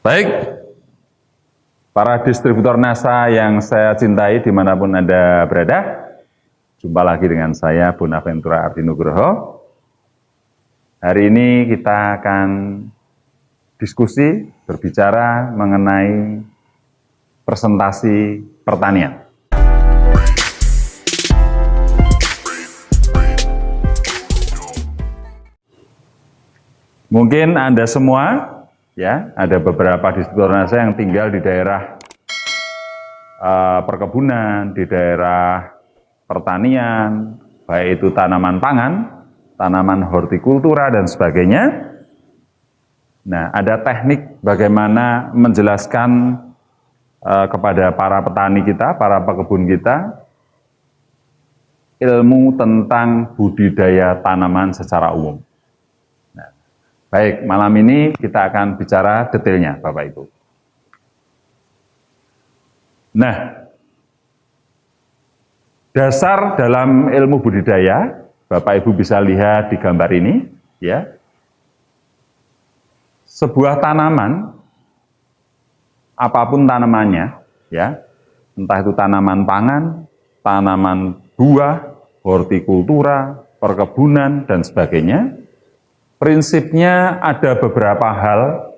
Baik, para distributor NASA yang saya cintai dimanapun Anda berada, jumpa lagi dengan saya Bonaventura Ardinugroho. Hari ini kita akan diskusi, berbicara mengenai presentasi pertanian. Mungkin Anda semua, ya, ada beberapa distributor NASA yang tinggal di daerah perkebunan, di daerah pertanian, baik itu tanaman pangan, tanaman hortikultura, dan sebagainya. Nah, ada teknik bagaimana menjelaskan kepada para petani kita, para pekebun kita, ilmu tentang budidaya tanaman secara umum. Baik, malam ini kita akan bicara detailnya, Bapak Ibu. Nah, dasar dalam ilmu budidaya, Bapak Ibu bisa lihat di gambar ini, ya. Sebuah tanaman, apapun tanamannya, ya, entah itu tanaman pangan, tanaman buah, hortikultura, perkebunan, dan sebagainya. Prinsipnya ada beberapa hal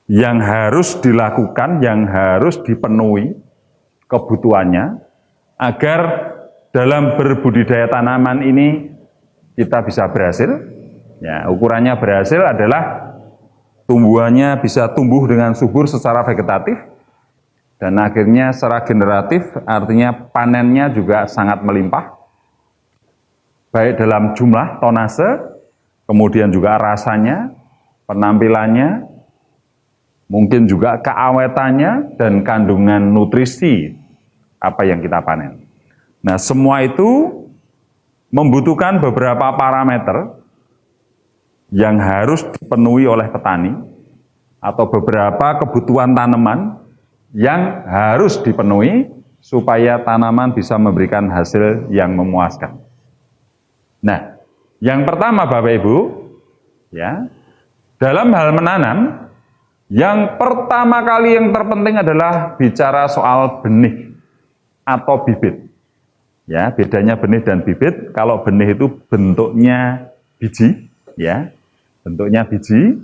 yang harus dilakukan, yang harus dipenuhi kebutuhannya, agar dalam berbudidaya tanaman ini kita bisa berhasil. Ya, ukurannya berhasil adalah tumbuhannya bisa tumbuh dengan subur secara vegetatif, dan akhirnya secara generatif, artinya panennya juga sangat melimpah, baik dalam jumlah tonase, kemudian juga rasanya, penampilannya, mungkin juga keawetannya, dan kandungan nutrisi apa yang kita panen. Nah, semua itu membutuhkan beberapa parameter yang harus dipenuhi oleh petani, atau beberapa kebutuhan tanaman yang harus dipenuhi supaya tanaman bisa memberikan hasil yang memuaskan. Nah, yang pertama Bapak Ibu, ya, dalam hal menanam, yang pertama kali yang terpenting adalah bicara soal benih atau bibit. Ya, bedanya benih dan bibit. Kalau benih itu bentuknya biji, ya, bentuknya biji.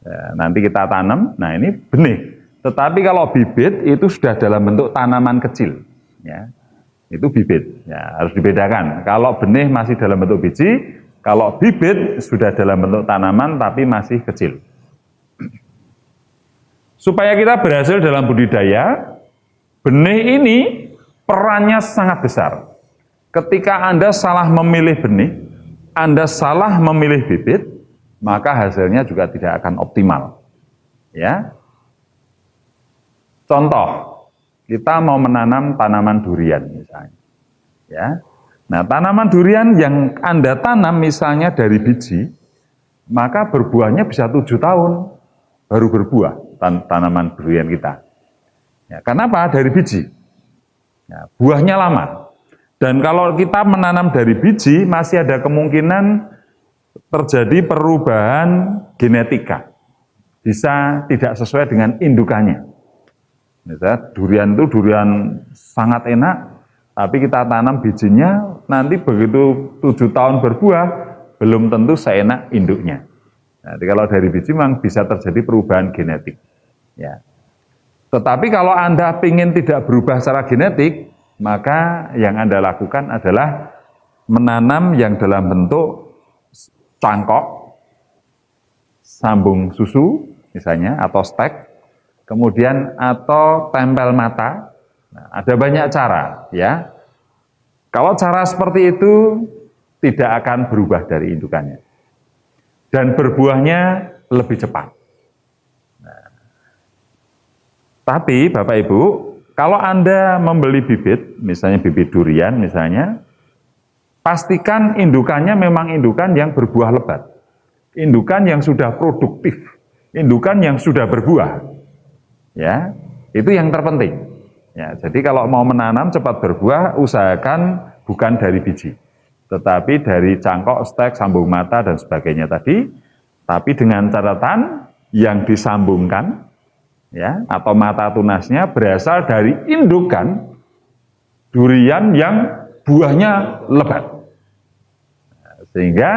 Ya, nanti kita tanam. Nah, ini benih. Tetapi kalau bibit itu sudah dalam bentuk tanaman kecil, ya. Itu bibit, ya, harus dibedakan. Kalau benih masih dalam bentuk biji, kalau bibit sudah dalam bentuk tanaman tapi masih kecil. Supaya kita berhasil dalam budidaya, benih ini perannya sangat besar. Ketika Anda salah memilih benih, Anda salah memilih bibit, maka hasilnya juga tidak akan optimal. Ya. Contoh, kita mau menanam tanaman durian misalnya, ya. Nah, tanaman durian yang Anda tanam misalnya dari biji, maka berbuahnya bisa 7 tahun baru berbuah tanaman durian kita. Ya, kenapa? Dari biji. Ya, buahnya lama. Dan kalau kita menanam dari biji, masih ada kemungkinan terjadi perubahan genetika. Bisa tidak sesuai dengan indukannya. Misalnya durian itu durian sangat enak, tapi kita tanam bijinya, nanti begitu 7 tahun berbuah, belum tentu seenak induknya. Jadi kalau dari biji memang bisa terjadi perubahan genetik. Ya. Tetapi kalau Anda ingin tidak berubah secara genetik, maka yang Anda lakukan adalah menanam yang dalam bentuk cangkok, sambung susu misalnya, atau stek, kemudian atau tempel mata. Nah, ada banyak cara, ya. Kalau cara seperti itu tidak akan berubah dari indukannya, dan berbuahnya lebih cepat. Nah, tapi Bapak Ibu, kalau Anda membeli bibit, misalnya bibit durian misalnya, pastikan indukannya memang indukan yang berbuah lebat, indukan yang sudah produktif, indukan yang sudah berbuah. Ya, itu yang terpenting. Ya, jadi kalau mau menanam cepat berbuah, usahakan bukan dari biji, tetapi dari cangkok, stek, sambung mata, dan sebagainya tadi. Tapi dengan catatan yang disambungkan, ya, atau mata tunasnya berasal dari indukan durian yang buahnya lebat. Sehingga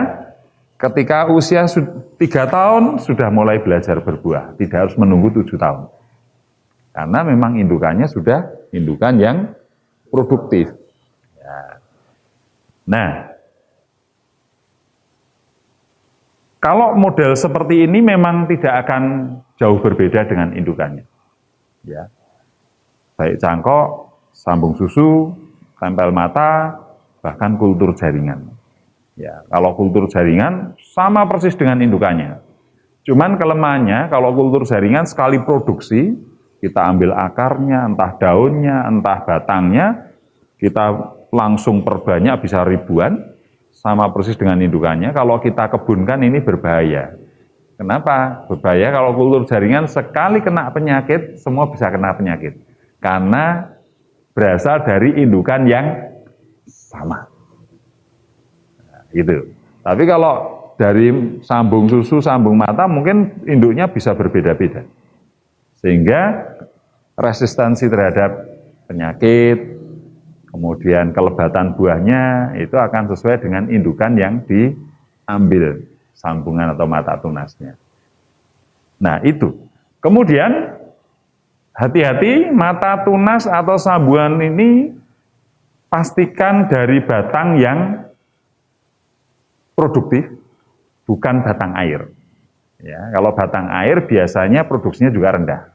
ketika usia 3 tahun sudah mulai belajar berbuah, tidak harus menunggu 7 tahun. Karena memang indukannya sudah indukan yang produktif. Ya. Nah, kalau model seperti ini memang tidak akan jauh berbeda dengan indukannya. Ya. Baik cangkok, sambung susu, tempel mata, bahkan kultur jaringan. Ya, kalau kultur jaringan sama persis dengan indukannya. Cuman kelemahannya kalau kultur jaringan sekali produksi, kita ambil akarnya, entah daunnya, entah batangnya, kita langsung perbanyak bisa ribuan, sama persis dengan indukannya. Kalau kita kebunkan ini berbahaya. Kenapa? Berbahaya kalau kultur jaringan sekali kena penyakit, semua bisa kena penyakit. Karena berasal dari indukan yang sama. Nah, gitu. Tapi kalau dari sambung susu, sambung mata, mungkin induknya bisa berbeda-beda. Sehingga resistensi terhadap penyakit, kemudian kelebatan buahnya itu akan sesuai dengan indukan yang diambil sambungan atau mata tunasnya. Nah itu. Kemudian hati-hati mata tunas atau sambungan ini pastikan dari batang yang produktif, bukan batang air. Ya, kalau batang air biasanya produksinya juga rendah.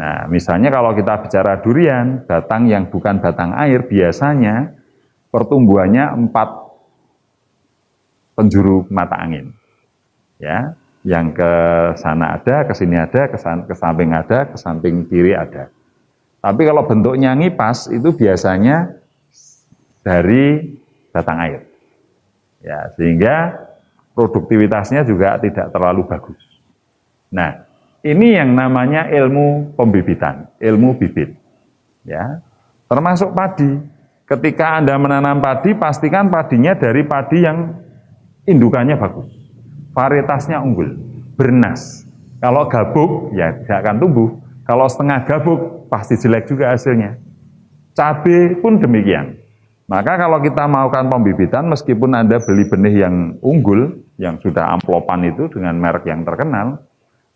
Nah, misalnya kalau kita bicara durian, batang yang bukan batang air biasanya pertumbuhannya 4 penjuru mata angin. Ya, yang ke sana ada, ke sini ada, ke samping ada, ke samping kiri ada. Tapi kalau bentuknya ngipas itu biasanya dari batang air. Ya, sehingga produktivitasnya juga tidak terlalu bagus. Nah, ini yang namanya ilmu pembibitan, ilmu bibit. Ya, termasuk padi. Ketika Anda menanam padi, pastikan padinya dari padi yang indukannya bagus, varietasnya unggul, bernas. Kalau gabuk, ya tidak akan tumbuh. Kalau setengah gabuk, pasti jelek juga hasilnya. Cabai pun demikian. Maka kalau kita melakukan pembibitan, meskipun Anda beli benih yang unggul, yang sudah amplopan itu dengan merek yang terkenal,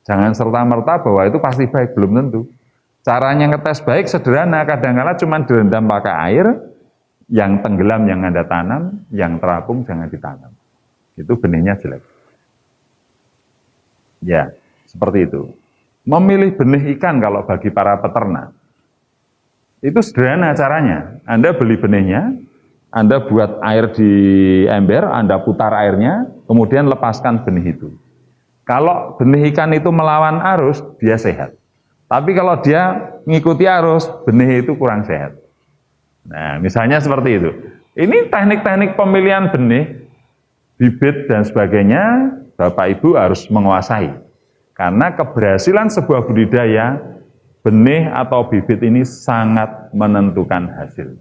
jangan serta-merta bahwa itu pasti baik, belum tentu. Caranya ngetes baik sederhana, kadang-kadang cuma direndam pakai air, yang tenggelam yang Anda tanam, yang terapung jangan ditanam. Itu benihnya jelek. Ya, seperti itu. Memilih benih ikan kalau bagi para peternak, itu sederhana caranya. Anda beli benihnya, Anda buat air di ember, Anda putar airnya, kemudian lepaskan benih itu. Kalau benih ikan itu melawan arus, dia sehat. Tapi kalau dia mengikuti arus, benih itu kurang sehat. Nah, misalnya seperti itu. Ini teknik-teknik pemilihan benih, bibit dan sebagainya, Bapak Ibu harus menguasai. Karena keberhasilan sebuah budidaya, benih atau bibit ini sangat menentukan hasil.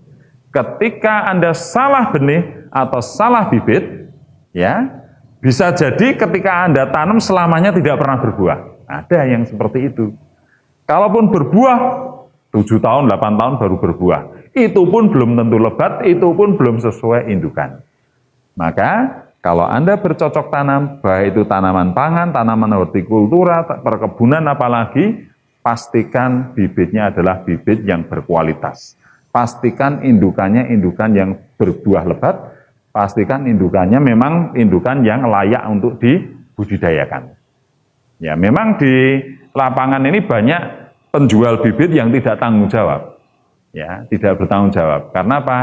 Ketika Anda salah benih atau salah bibit, ya, bisa jadi ketika Anda tanam selamanya tidak pernah berbuah. Ada yang seperti itu. Kalaupun berbuah, 7 tahun, 8 tahun baru berbuah. Itu pun belum tentu lebat, itu pun belum sesuai indukan. Maka, kalau Anda bercocok tanam, baik itu tanaman pangan, tanaman hortikultura, perkebunan apalagi, pastikan bibitnya adalah bibit yang berkualitas. Pastikan indukannya indukan yang berbuah lebat, pastikan indukannya memang indukan yang layak untuk dibudidayakan. Ya, memang di lapangan ini banyak penjual bibit yang tidak tanggung jawab. Ya, tidak bertanggung jawab. Karena apa?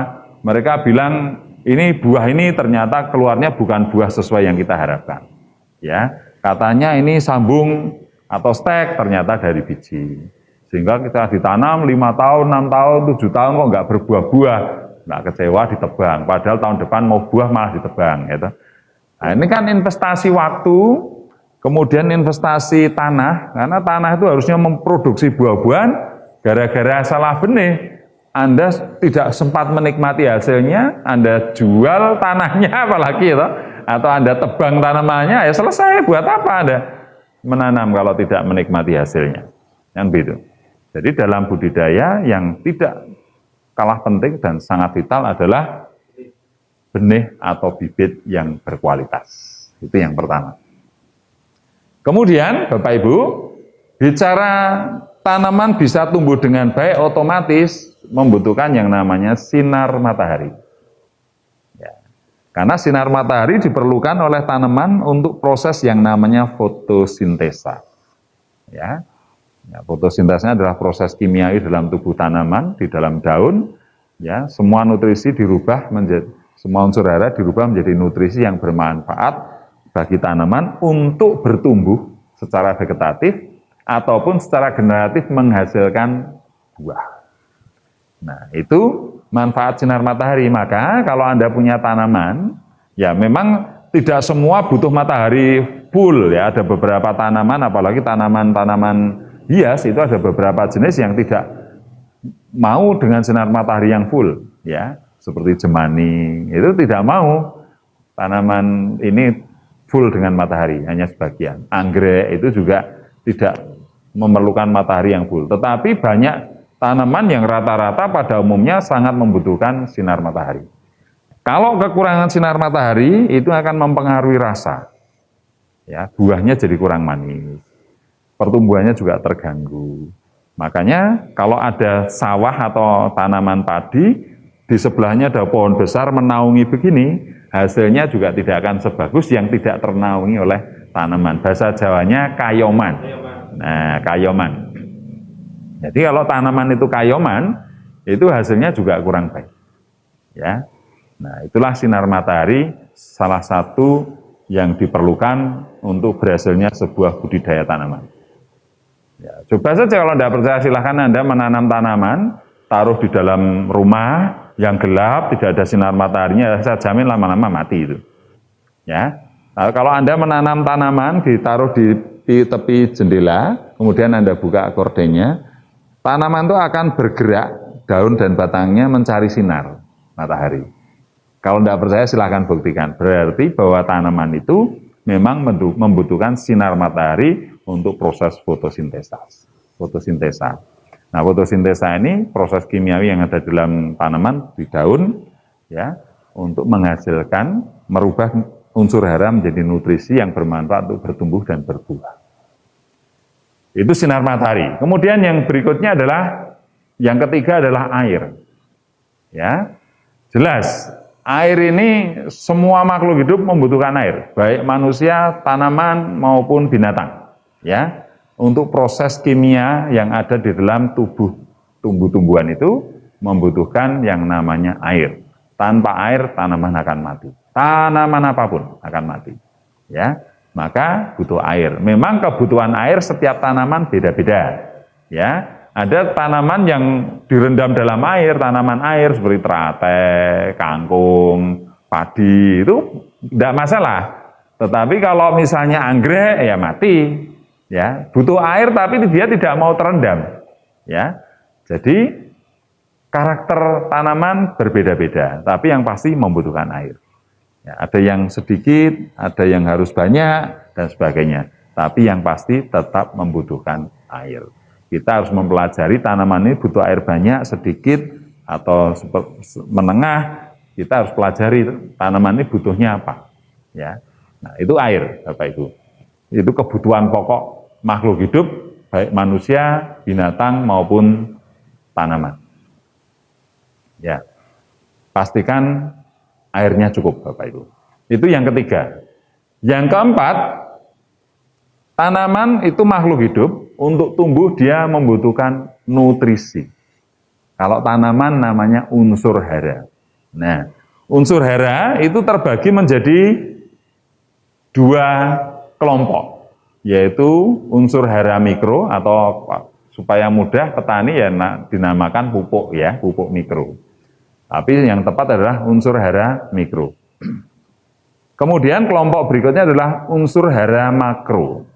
Mereka bilang ini buah ini ternyata keluarnya bukan buah sesuai yang kita harapkan. Ya, katanya ini sambung atau stek, ternyata dari biji. Sehingga kita ditanam 5 tahun, 6 tahun, 7 tahun kok nggak berbuah-buah. Nggak kecewa, ditebang. Padahal tahun depan mau buah malah ditebang. Gitu. Nah, ini kan investasi waktu, kemudian investasi tanah, karena tanah itu harusnya memproduksi buah-buahan, gara-gara salah benih, Anda tidak sempat menikmati hasilnya, Anda jual tanahnya apalagi, atau Anda tebang tanamannya, ya selesai, buat apa Anda? menanam kalau tidak menikmati hasilnya. Yang begitu. Jadi dalam budidaya yang tidak kalah penting dan sangat vital adalah benih atau bibit yang berkualitas. Itu yang pertama. Kemudian Bapak Ibu, bicara tanaman bisa tumbuh dengan baik otomatis membutuhkan yang namanya sinar matahari. Ya. Karena sinar matahari diperlukan oleh tanaman untuk proses yang namanya fotosintesa. Ya. Ya, fotosintesnya adalah proses kimiawi dalam tubuh tanaman, di dalam daun. Ya, semua nutrisi dirubah menjadi, semua unsur hara dirubah menjadi nutrisi yang bermanfaat bagi tanaman untuk bertumbuh secara vegetatif ataupun secara generatif menghasilkan buah. Nah, itu manfaat sinar matahari. Maka kalau Anda punya tanaman, ya memang tidak semua butuh matahari full ya. Ada beberapa tanaman, apalagi tanaman-tanaman hias itu ada beberapa jenis yang tidak mau dengan sinar matahari yang full ya. Seperti jemani, itu tidak mau tanaman ini full dengan matahari, hanya sebagian. Anggrek itu juga tidak memerlukan matahari yang full. Tetapi banyak tanaman yang rata-rata pada umumnya sangat membutuhkan sinar matahari. Kalau kekurangan sinar matahari itu akan mempengaruhi rasa. Ya, buahnya jadi kurang manis. Pertumbuhannya juga terganggu. Makanya kalau ada sawah atau tanaman padi, di sebelahnya ada pohon besar menaungi begini, hasilnya juga tidak akan sebagus yang tidak ternaungi oleh tanaman. Bahasa Jawanya kayoman. Nah, kayoman. Jadi kalau tanaman itu kayoman, itu hasilnya juga kurang baik. Ya. Nah, itulah sinar matahari salah satu yang diperlukan untuk berhasilnya sebuah budidaya tanaman. Ya, coba saja kalau tidak percaya silahkan Anda menanam tanaman, taruh di dalam rumah yang gelap, tidak ada sinar mataharinya, saya jamin lama-lama mati itu. Ya, nah, kalau Anda menanam tanaman, ditaruh di tepi jendela, kemudian Anda buka gordennya, tanaman itu akan bergerak, daun dan batangnya mencari sinar matahari. Kalau tidak percaya silahkan buktikan, berarti bahwa tanaman itu memang membutuhkan sinar matahari untuk proses fotosintesa. Nah, fotosintesa ini proses kimiawi yang ada dalam tanaman di daun, ya, untuk menghasilkan, merubah unsur hara menjadi nutrisi yang bermanfaat untuk bertumbuh dan berbuah. Itu sinar matahari. Kemudian yang berikutnya adalah, yang ketiga adalah air. Ya, jelas. Air ini semua makhluk hidup membutuhkan air, baik manusia, tanaman maupun binatang. Ya, untuk proses kimia yang ada di dalam tubuh tumbuh-tumbuhan itu membutuhkan yang namanya air. Tanpa air tanaman akan mati. Tanaman apapun akan mati. Ya, maka butuh air. Memang kebutuhan air setiap tanaman beda-beda. Ya, ada tanaman yang direndam dalam air, tanaman air seperti teratai, kangkung, padi itu tidak masalah. Tetapi kalau misalnya anggrek ya mati. Ya, butuh air tapi dia tidak mau terendam. Ya, jadi karakter tanaman berbeda-beda, tapi yang pasti membutuhkan air. Ya, ada yang sedikit, ada yang harus banyak dan sebagainya. Tapi yang pasti tetap membutuhkan air. Kita harus mempelajari tanaman ini butuh air banyak, sedikit atau menengah. Kita harus pelajari tanaman ini butuhnya apa. Ya, nah itu air, Bapak Ibu. Itu kebutuhan pokok makhluk hidup, baik manusia, binatang, maupun tanaman. Ya, pastikan airnya cukup, Bapak Ibu. Itu yang ketiga. Yang keempat, tanaman itu makhluk hidup, untuk tumbuh dia membutuhkan nutrisi. Kalau tanaman namanya unsur hara. Nah, unsur hara itu terbagi menjadi dua kelompok, yaitu unsur hara mikro atau supaya mudah petani ya dinamakan pupuk ya, pupuk mikro. Tapi yang tepat adalah unsur hara mikro. Kemudian kelompok berikutnya adalah unsur hara makro.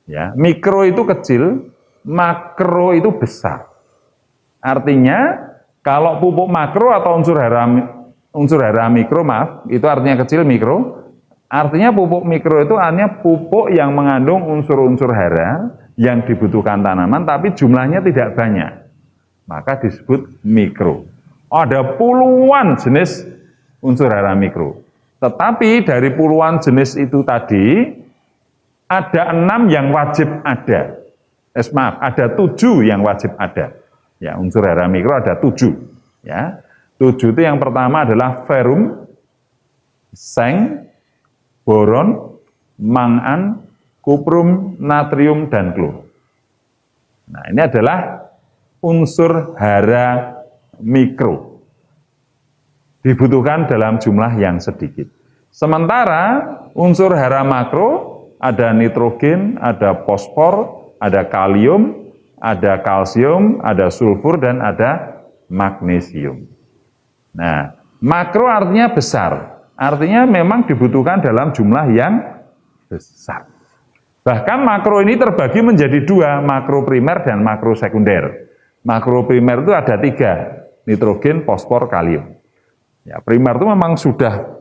Ya, mikro itu kecil, makro itu besar. Artinya kalau pupuk makro atau unsur hara mikro, maaf, itu artinya kecil mikro. Artinya pupuk mikro itu artinya pupuk yang mengandung unsur-unsur hara yang dibutuhkan tanaman tapi jumlahnya tidak banyak. Maka disebut mikro. Ada puluhan jenis unsur hara mikro. Tetapi dari puluhan jenis itu tadi, ada 6 yang wajib ada. Maaf, ada 7 yang wajib ada. Ya, unsur hara mikro ada 7. Ya, 7 itu yang pertama adalah ferum, seng, boron, mangan, kuprum, natrium, dan klor. Nah, ini adalah unsur hara mikro. Dibutuhkan dalam jumlah yang sedikit. Sementara unsur hara makro ada nitrogen, ada fosfor, ada kalium, ada kalsium, ada sulfur, dan ada magnesium. Nah, makro artinya besar. Artinya memang dibutuhkan dalam jumlah yang besar. Bahkan makro ini terbagi menjadi 2, makro primer dan makro sekunder. Makro primer itu ada 3, nitrogen, fosfor, kalium. Ya, primer itu memang sudah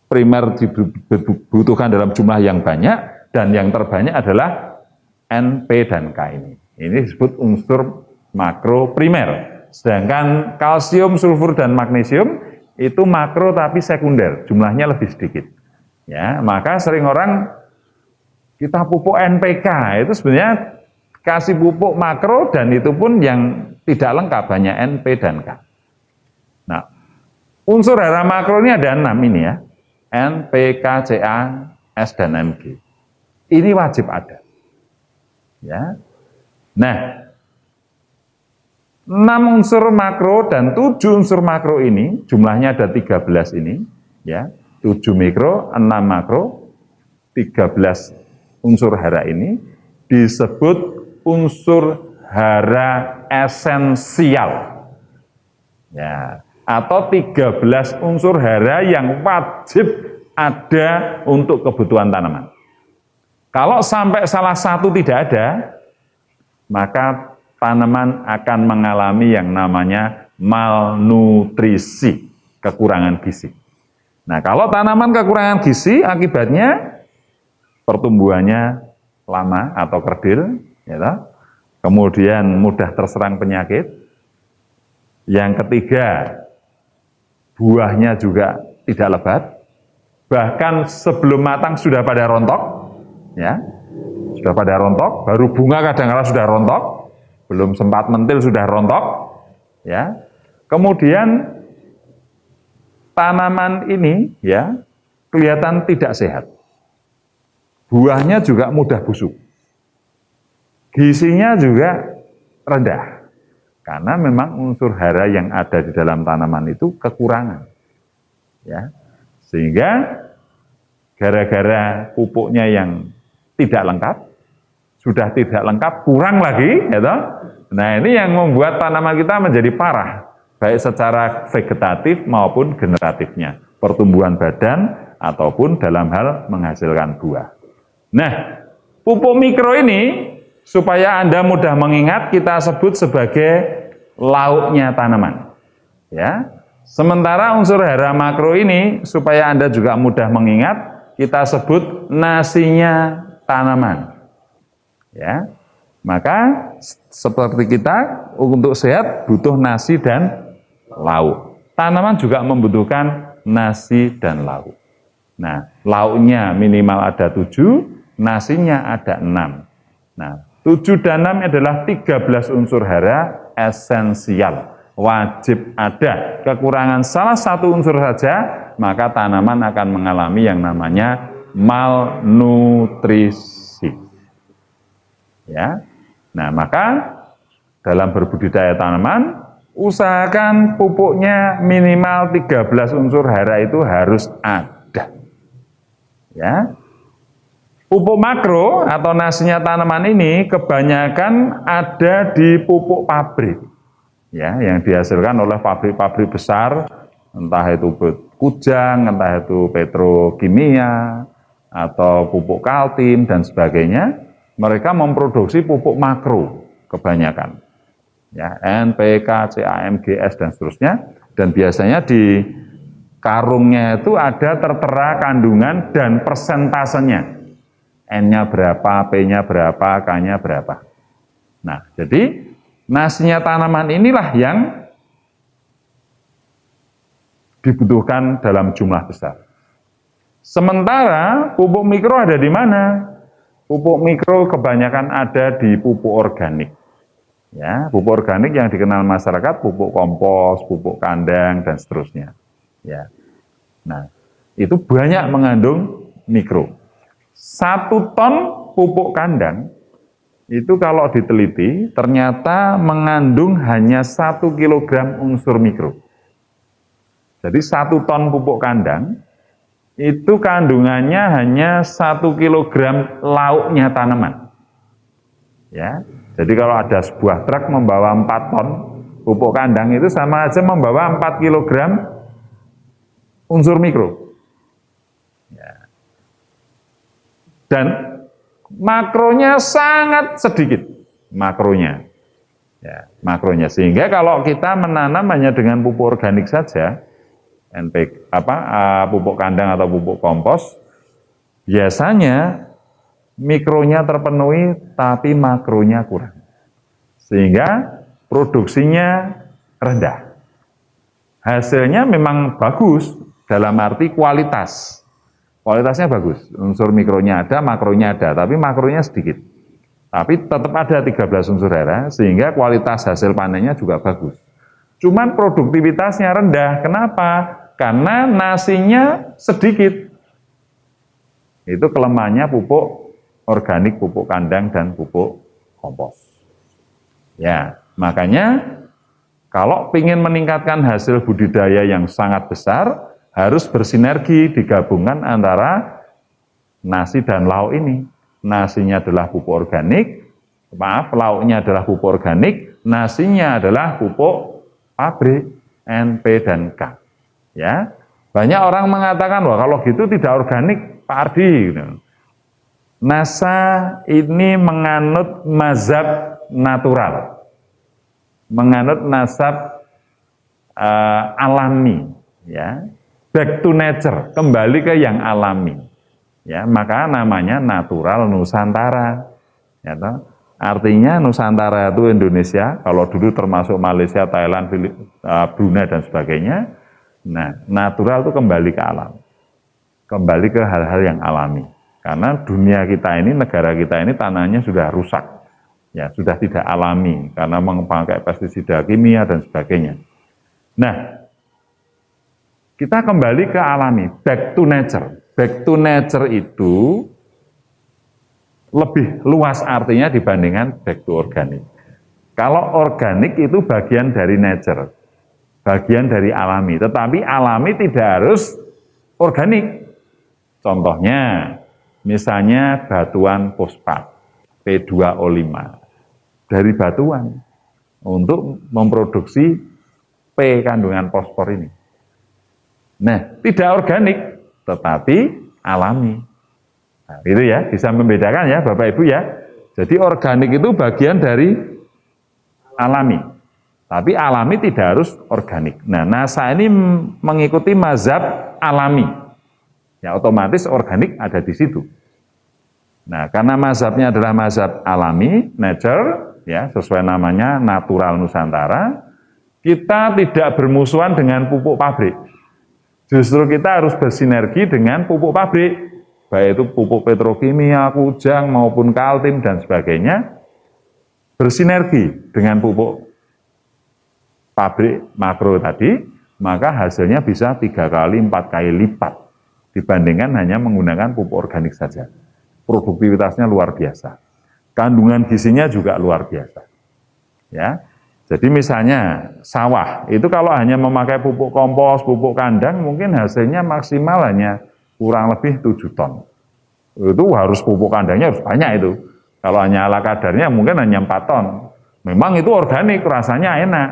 primer dibutuhkan dalam jumlah yang banyak, dan yang terbanyak adalah N, P, dan K ini. Ini disebut unsur makro primer. Sedangkan kalsium, sulfur, dan magnesium itu makro tapi sekunder, jumlahnya lebih sedikit. Ya, maka sering orang kita pupuk NPK, itu sebenarnya kasih pupuk makro dan itu pun yang tidak lengkap, hanya N, P, dan K. Nah, unsur hara makro ini ada 6 ini ya. N, P, K, C, A, S, dan Mg. Ini wajib ada. Ya. Nah, 6 unsur makro dan 7 unsur makro ini, jumlahnya ada 13 ini, ya. 7 mikro, 6 makro, 13 unsur hara ini disebut unsur hara esensial. Ya, atau 13 unsur hara yang wajib ada untuk kebutuhan tanaman. Kalau sampai salah satu tidak ada, maka tanaman akan mengalami yang namanya malnutrisi, kekurangan gizi. Nah, kalau tanaman kekurangan gizi, akibatnya pertumbuhannya lama atau kerdil, ya, kemudian mudah terserang penyakit. Yang ketiga, buahnya juga tidak lebat, bahkan sebelum matang sudah pada rontok, ya, sudah pada rontok, baru bunga kadang-kadang sudah rontok, belum sempat mentil sudah rontok, ya. Kemudian tanaman ini, ya, kelihatan tidak sehat. Buahnya juga mudah busuk. Gizinya juga rendah. Karena memang unsur hara yang ada di dalam tanaman itu kekurangan. Ya. Sehingga gara-gara pupuknya yang tidak lengkap, sudah tidak lengkap, kurang lagi, ya toh? Nah, ini yang membuat tanaman kita menjadi parah, baik secara vegetatif maupun generatifnya, pertumbuhan badan ataupun dalam hal menghasilkan buah. Nah, pupuk mikro ini supaya Anda mudah mengingat, kita sebut sebagai lauknya tanaman. Ya. Sementara unsur hara makro ini supaya Anda juga mudah mengingat, kita sebut nasinya tanaman. Ya. Maka seperti kita untuk sehat butuh nasi dan lauk. Tanaman juga membutuhkan nasi dan lauk. Nah, lauknya minimal ada 7, nasinya ada 6. Nah, 7 dan 6 adalah 13 unsur hara esensial, wajib ada. Kekurangan salah satu unsur saja, maka tanaman akan mengalami yang namanya malnutrisi. Ya. Nah, maka dalam berbudidaya tanaman, usahakan pupuknya minimal 13 unsur hara itu harus ada. Ya. Pupuk makro atau nasinya tanaman ini kebanyakan ada di pupuk pabrik, ya, yang dihasilkan oleh pabrik-pabrik besar, entah itu Kujang, entah itu petrokimia, atau pupuk Kaltim dan sebagainya. Mereka memproduksi pupuk makro kebanyakan, ya, N, P, K, C, A, M, G, S dan seterusnya. Dan biasanya Karungnya itu ada tertera kandungan dan persentasenya. N-nya berapa, P-nya berapa, K-nya berapa. Nah, jadi nasinya tanaman inilah yang dibutuhkan dalam jumlah besar. Sementara pupuk mikro ada di mana? Pupuk mikro kebanyakan ada di pupuk organik. Ya, pupuk organik yang dikenal masyarakat, pupuk kompos, pupuk kandang, dan seterusnya. Ya. Nah, itu banyak mengandung mikro. 1 ton pupuk kandang itu kalau diteliti ternyata mengandung hanya 1 kilogram unsur mikro. Jadi 1 ton pupuk kandang itu kandungannya hanya 1 kilogram lauknya tanaman. Ya, jadi kalau ada sebuah truk membawa 4 ton pupuk kandang itu sama aja membawa 4 kilogram unsur mikro. Ya. Dan makronya sangat sedikit, makronya. Ya, makronya. Sehingga kalau kita menanam hanya dengan pupuk organik saja, pupuk kandang atau pupuk kompos, biasanya mikronya terpenuhi tapi makronya kurang. Sehingga produksinya rendah. Hasilnya memang bagus dalam arti kualitas. Kualitasnya bagus, unsur mikronya ada, makronya ada, tapi makronya sedikit. Tapi tetap ada 13 unsur hara, sehingga kualitas hasil panennya juga bagus. Cuman produktivitasnya rendah, kenapa? Karena nasinya sedikit. Itu kelemahannya pupuk organik, pupuk kandang, dan pupuk kompos. Ya, makanya kalau ingin meningkatkan hasil budidaya yang sangat besar, harus bersinergi, digabungkan antara nasi dan lauk ini. Nasinya adalah pupuk organik, lauknya adalah pupuk organik, nasinya adalah pupuk pabrik, N, P, dan K. Ya, banyak orang mengatakan, wah kalau gitu tidak organik, Pak Ardi. NASA ini menganut mazhab natural, menganut mazhab alami, ya. Back to nature, kembali ke yang alami. Ya, maka namanya natural Nusantara. Ya, toh? Artinya Nusantara itu Indonesia, kalau dulu termasuk Malaysia, Thailand, Brunei dan sebagainya. Nah, natural itu kembali ke alam. Kembali ke hal-hal yang alami. Karena dunia kita ini, negara kita ini tanahnya sudah rusak. Ya, sudah tidak alami karena memakai pestisida kimia dan sebagainya. Nah, kita kembali ke alami, back to nature. Back to nature itu lebih luas artinya dibandingkan back to organik. Kalau organik itu bagian dari nature, bagian dari alami. Tetapi alami tidak harus organik. Contohnya, misalnya batuan fosfat, P2O5, dari batuan untuk memproduksi P kandungan fosfor ini. Nah, tidak organik, tetapi alami. Nah, itu ya, bisa membedakan ya Bapak Ibu ya. Jadi organik itu bagian dari alami. Tapi alami tidak harus organik. Nah, NASA ini mengikuti mazhab alami. Ya, otomatis organik ada di situ. Nah, karena mazhabnya adalah mazhab alami, nature, ya, sesuai namanya natural Nusantara, kita tidak bermusuhan dengan pupuk pabrik. Justru kita harus bersinergi dengan pupuk pabrik, baik itu pupuk petrokimia, kujang, maupun kaltim, dan sebagainya, bersinergi dengan pupuk pabrik makro tadi, maka hasilnya bisa 3 kali, 4 kali lipat, dibandingkan hanya menggunakan pupuk organik saja. Produktivitasnya luar biasa. Kandungan gizinya juga luar biasa. Ya. Jadi misalnya sawah, itu kalau hanya memakai pupuk kompos, pupuk kandang, mungkin hasilnya maksimal hanya kurang lebih 7 ton. Itu harus pupuk kandangnya harus banyak itu. Kalau hanya ala kadarnya mungkin hanya 4 ton. Memang itu organik, rasanya enak.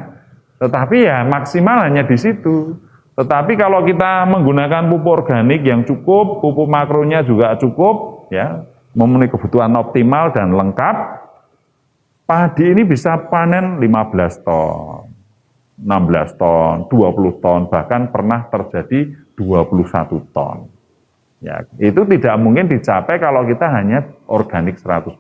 Tetapi ya maksimal hanya di situ. Tetapi kalau kita menggunakan pupuk organik yang cukup, pupuk makronya juga cukup, ya, memenuhi kebutuhan optimal dan lengkap, padi ini bisa panen 15 ton, 16 ton, 20 ton, bahkan pernah terjadi 21 ton. Ya, itu tidak mungkin dicapai kalau kita hanya organik 100%.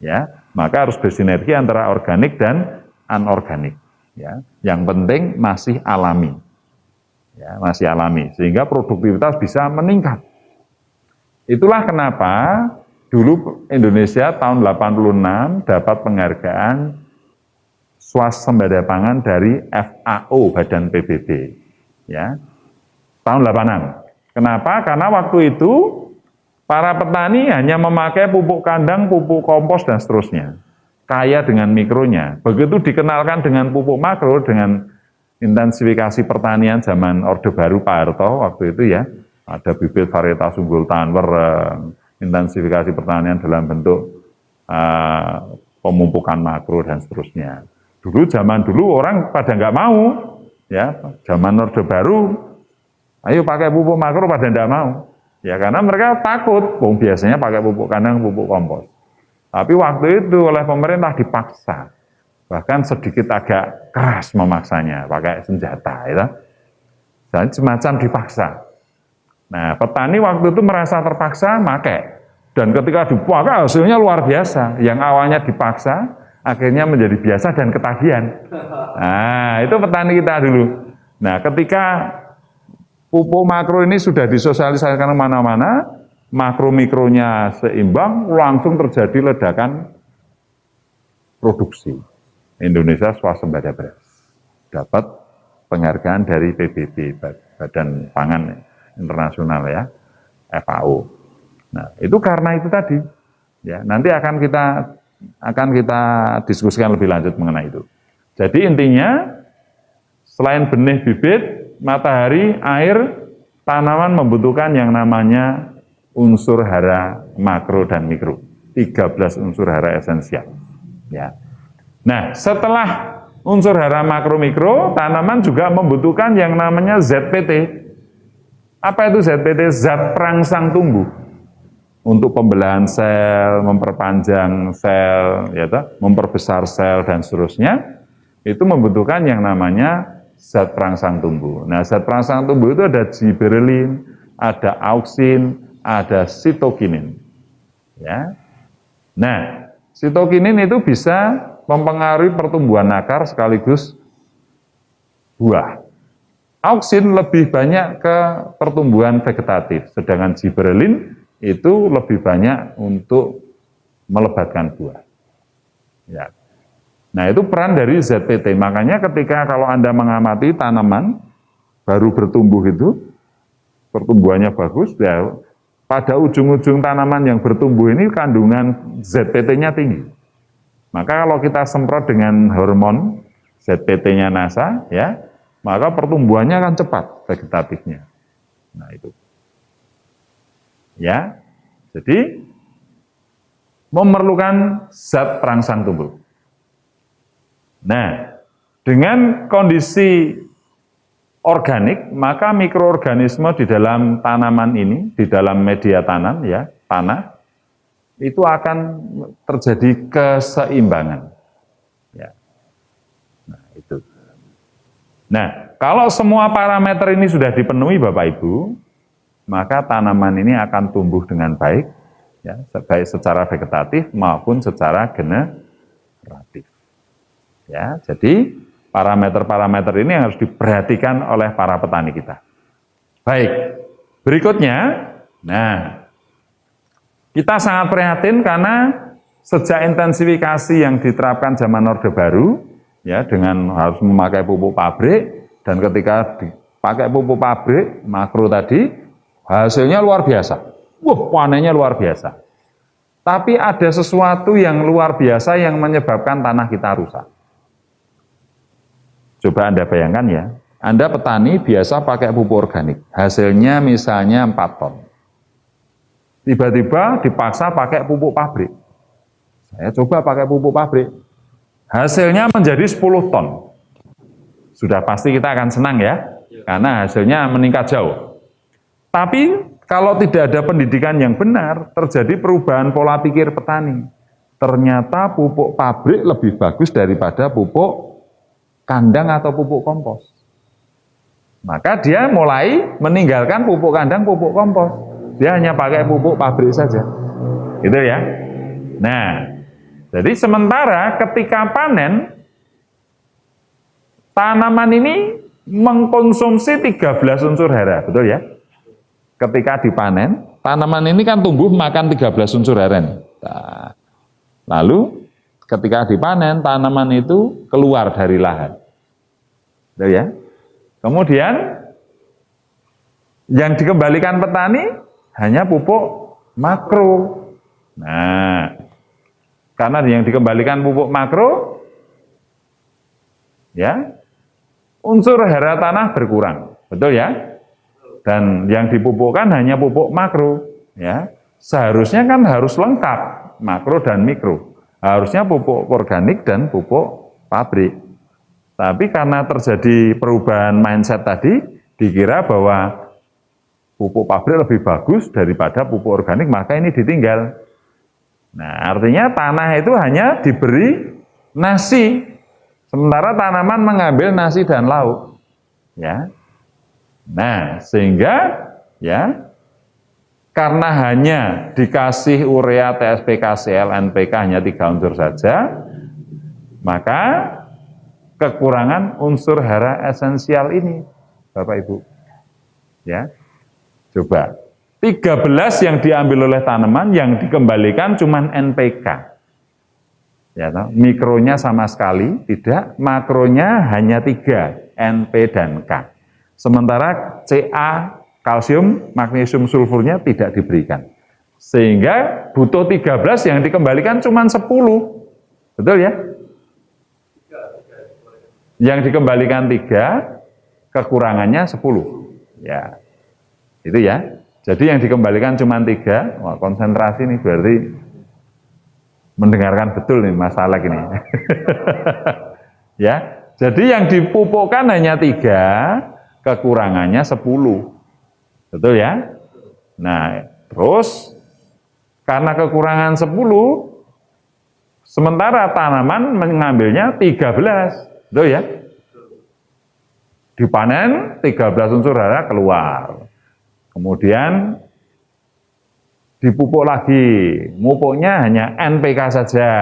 Ya, maka harus bersinergi antara organik dan anorganik. Ya, yang penting masih alami. Ya, masih alami sehingga produktivitas bisa meningkat. Itulah kenapa dulu Indonesia tahun 86 dapat penghargaan swasembada pangan dari FAO, Badan PBB. Ya, tahun 86. Kenapa? Karena waktu itu para petani hanya memakai pupuk kandang, pupuk kompos, dan seterusnya. Kaya dengan mikronya. Begitu dikenalkan dengan pupuk makro, dengan intensifikasi pertanian zaman Orde Baru Pak Harto waktu itu ya, ada bibit varietas unggul Tanwer, intensifikasi pertanian dalam bentuk pemupukan makro, dan seterusnya. Zaman dulu orang pada nggak mau, ya, zaman Orde Baru, ayo pakai pupuk makro pada tidak mau. Ya karena mereka takut, biasanya pakai pupuk kandang, pupuk kompos. Tapi waktu itu oleh pemerintah dipaksa, bahkan sedikit agak keras memaksanya, pakai senjata. Ya. Dan semacam dipaksa. Nah petani waktu itu merasa terpaksa, pakai. Dan ketika dipakai hasilnya luar biasa. Yang awalnya dipaksa, akhirnya menjadi biasa dan ketagihan. Nah itu petani kita dulu. Nah ketika pupuk makro ini sudah disosialisasikan kemana-mana, makro mikronya seimbang, langsung terjadi ledakan produksi. Indonesia swasembada beras. Dapat penghargaan dari PBB, Badan Pangan Internasional ya, FAO. Nah, itu karena itu tadi. Ya, nanti akan kita diskusikan lebih lanjut mengenai itu. Jadi intinya selain benih bibit, matahari, air, tanaman membutuhkan yang namanya unsur hara makro dan mikro. 13 unsur hara esensial. Ya. Nah, setelah unsur hara makro mikro, tanaman juga membutuhkan yang namanya ZPT. Apa itu ZPT? Zat perangsang tumbuh. Untuk pembelahan sel, memperpanjang sel, ya, memperbesar sel, dan seterusnya, itu membutuhkan yang namanya zat perangsang tumbuh. Nah, zat perangsang tumbuh itu ada gibberellin, ada auksin, ada sitokinin. Ya. Nah, sitokinin itu bisa mempengaruhi pertumbuhan akar sekaligus buah. Auksin lebih banyak ke pertumbuhan vegetatif, sedangkan gibberellin itu lebih banyak untuk melebatkan buah. Ya. Nah itu peran dari ZPT, makanya ketika kalau Anda mengamati tanaman baru bertumbuh itu, pertumbuhannya bagus, ya, pada ujung-ujung tanaman yang bertumbuh ini kandungan ZPT-nya tinggi. Maka kalau kita semprot dengan hormon ZPT-nya NASA, ya, maka pertumbuhannya akan cepat vegetatifnya. Nah itu. Ya, jadi memerlukan zat perangsang tumbuh. Nah, dengan kondisi organik, maka mikroorganisme di dalam tanaman ini, di dalam media tanam, ya, tanah, itu akan terjadi keseimbangan. Ya. Nah, itu. Nah, kalau semua parameter ini sudah dipenuhi, Bapak Ibu, maka tanaman ini akan tumbuh dengan baik, ya, baik secara vegetatif maupun secara generatif. Ya, jadi parameter-parameter ini yang harus diperhatikan oleh para petani kita. Baik, berikutnya, nah, kita sangat prihatin karena sejak intensifikasi yang diterapkan zaman Orde Baru, ya, dengan harus memakai pupuk pabrik, dan ketika dipakai pupuk pabrik, makro tadi, hasilnya luar biasa. Wah, panennya luar biasa. Tapi ada sesuatu yang luar biasa yang menyebabkan tanah kita rusak. Coba Anda bayangkan ya, Anda petani biasa pakai pupuk organik, hasilnya misalnya 4 ton. Tiba-tiba dipaksa pakai pupuk pabrik. Saya coba pakai pupuk pabrik, hasilnya menjadi 10 ton. Sudah pasti kita akan senang ya, karena hasilnya meningkat jauh. Tapi kalau tidak ada pendidikan yang benar, terjadi perubahan pola pikir petani. Ternyata pupuk pabrik lebih bagus daripada pupuk kandang atau pupuk kompos. Maka dia mulai meninggalkan pupuk kandang, pupuk kompos. Dia hanya pakai pupuk pabrik saja. Gitu ya. Nah, jadi sementara ketika panen, tanaman ini mengkonsumsi 13 unsur hara, betul ya? Ketika dipanen, tanaman ini kan tumbuh makan 13 unsur hara. Nah, lalu ketika dipanen, tanaman itu keluar dari lahan. Betul ya? Kemudian yang dikembalikan petani hanya pupuk makro. Nah, karena yang dikembalikan pupuk makro, ya, unsur hara tanah berkurang, betul ya? Dan yang dipupukkan hanya pupuk makro, ya. Seharusnya kan harus lengkap makro dan mikro. Harusnya pupuk organik dan pupuk pabrik. Tapi karena terjadi perubahan mindset tadi, dikira bahwa pupuk pabrik lebih bagus daripada pupuk organik, maka ini ditinggal. Nah, artinya tanah itu hanya diberi nasi, sementara tanaman mengambil nasi dan lauk. Ya. Nah, sehingga ya karena hanya dikasih urea, TSP, KCl, NPK hanya 3 unsur saja, maka kekurangan unsur hara esensial ini, Bapak Ibu. Ya. Coba, 13 yang diambil oleh tanaman, yang dikembalikan cuma NPK. Ya, mikronya sama sekali tidak, makronya hanya 3, NP dan K. Sementara Ca, kalsium, magnesium, sulfurnya tidak diberikan. Sehingga butuh 13, yang dikembalikan cuma 10. Betul ya? Yang dikembalikan 3, kekurangannya 10. Ya, itu ya. Jadi yang dikembalikan cuma 3, wah, konsentrasi nih berarti mendengarkan betul nih masalah ini. Ya, jadi yang dipupukkan hanya 3, kekurangannya 10. Betul ya? Nah, terus karena kekurangan 10, sementara tanaman mengambilnya 13. Betul ya? Dipanen 13 unsur hara keluar. Kemudian dipupuk lagi, pupuknya hanya NPK saja.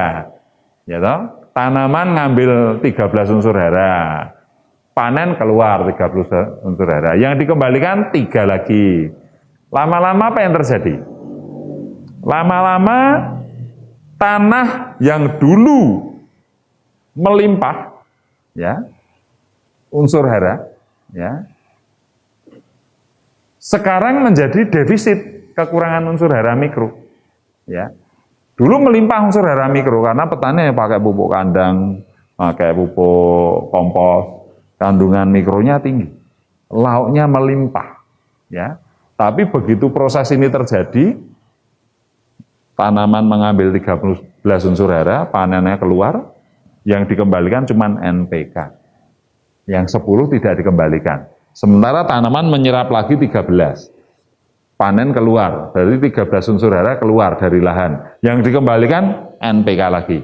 Ya toh? Tanaman ngambil 13 unsur hara. Panen keluar 30 unsur hara. Yang dikembalikan 3 lagi. Lama-lama apa yang terjadi? Lama-lama tanah yang dulu melimpah, ya, unsur hara, ya, sekarang menjadi defisit, kekurangan unsur hara mikro, ya. Dulu melimpah unsur hara mikro karena petani pakai pupuk kandang, pakai pupuk kompos, kandungan mikronya tinggi, lauknya melimpah, ya. Tapi begitu proses ini terjadi, tanaman mengambil 13 unsur hara, panennya keluar, yang dikembalikan cuma NPK. Yang 10 tidak dikembalikan. Sementara tanaman menyerap lagi 13. Panen keluar, berarti 13 unsur hara keluar dari lahan. Yang dikembalikan NPK lagi.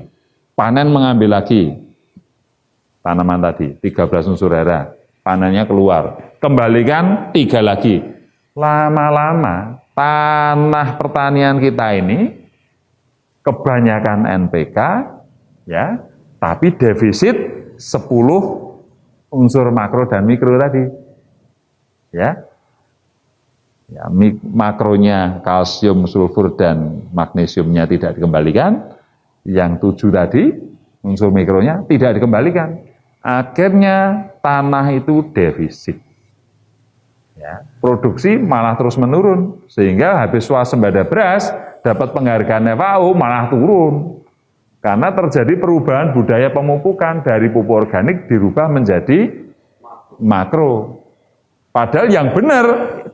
Panen mengambil lagi tanaman tadi, 13 unsur hara. Panennya keluar. Kembalikan 3 lagi. Lama-lama tanah pertanian kita ini kebanyakan NPK, ya, tapi defisit 10 unsur makro dan mikro tadi, ya, ya, makronya kalsium, sulfur, dan magnesiumnya tidak dikembalikan, yang 7 tadi, unsur mikronya tidak dikembalikan, akhirnya tanah itu defisit, ya, produksi malah terus menurun, sehingga habis swasembada beras, dapat penghargaan FAO malah turun. Karena terjadi perubahan budaya pemupukan dari pupuk organik dirubah menjadi makro. Padahal yang benar,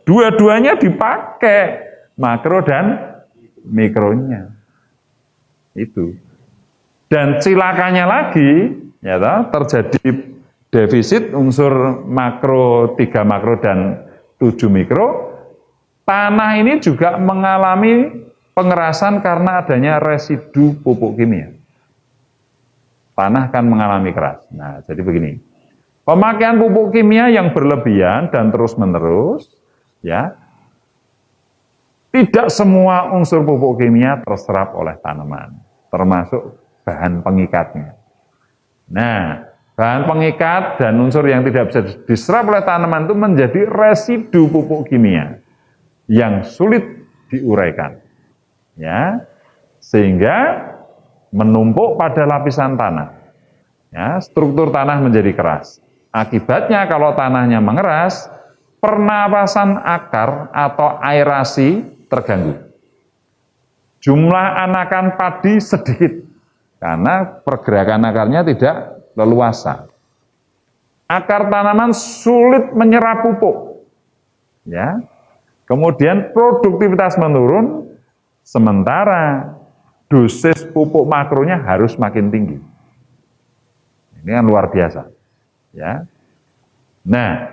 dua-duanya dipakai, makro dan mikronya. Itu. Dan cilakanya lagi, ya toh, terjadi defisit unsur makro, 3 makro dan 7 mikro. Tanah ini juga mengalami pengerasan karena adanya residu pupuk kimia. Tanah kan mengalami keras. Nah, jadi begini, Pemakaian pupuk kimia yang berlebihan dan terus-menerus, ya, tidak semua unsur pupuk kimia terserap oleh tanaman, termasuk bahan pengikatnya. Nah, bahan pengikat dan unsur yang tidak bisa diserap oleh tanaman itu menjadi residu pupuk kimia yang sulit diuraikan, ya, sehingga menumpuk pada lapisan tanah. Ya, struktur tanah menjadi keras. Akibatnya kalau tanahnya mengeras, pernapasan akar atau aerasi terganggu. Jumlah anakan padi sedikit karena pergerakan akarnya tidak leluasa. Akar tanaman sulit menyerap pupuk. Ya. Kemudian produktivitas menurun, sementara dosis pupuk makronya harus makin tinggi. Ini kan luar biasa. Ya. Nah,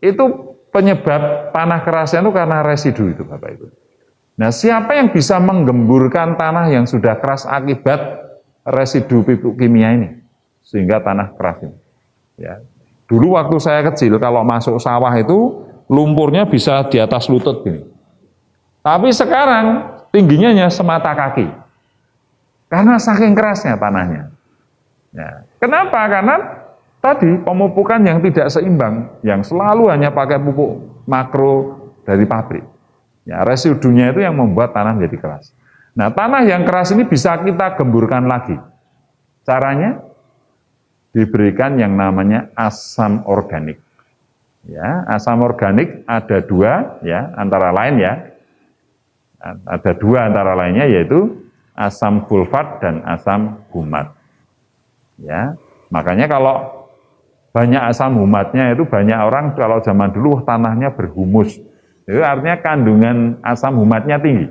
itu penyebab tanah kerasnya itu karena residu itu, Bapak Ibu. Nah, siapa yang bisa menggemburkan tanah yang sudah keras akibat residu pupuk kimia ini sehingga tanah keras ini? Ya. Dulu waktu saya kecil kalau masuk sawah itu lumpurnya bisa di atas lutut gini. Tapi sekarang tingginya hanya semata kaki. Karena saking kerasnya tanahnya. Ya. Kenapa? Karena tadi pemupukan yang tidak seimbang, yang selalu hanya pakai pupuk makro dari pabrik. Ya, residunya itu yang membuat tanah menjadi keras. Nah, tanah yang keras ini bisa kita gemburkan lagi. Caranya diberikan yang namanya asam organik. Ya, asam organik ada dua, ya, antara lain ya. Ada dua antara lainnya yaitu asam sulfat dan asam humat. Ya, makanya kalau banyak asam humatnya itu banyak orang kalau zaman dulu tanahnya berhumus. Itu artinya kandungan asam humatnya tinggi.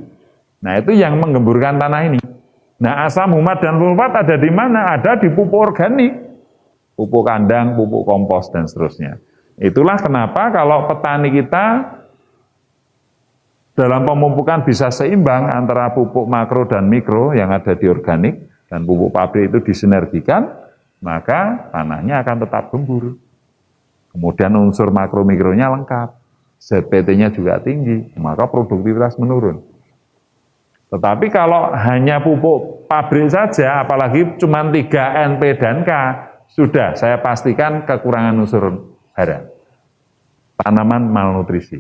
Nah, itu yang menggemburkan tanah ini. Nah, asam humat dan sulfat ada di mana? Ada di pupuk organik. Pupuk kandang, pupuk kompos, dan seterusnya. Itulah kenapa kalau petani kita dalam pemupukan bisa seimbang antara pupuk makro dan mikro yang ada di organik dan pupuk pabrik itu disinergikan, maka tanahnya akan tetap gembur. Kemudian unsur makro-mikronya lengkap, ZPT-nya juga tinggi, maka produktivitas menurun. Tetapi kalau hanya pupuk pabrik saja, apalagi cuma 3 NP dan K, sudah saya pastikan kekurangan unsur hara. Tanaman malnutrisi.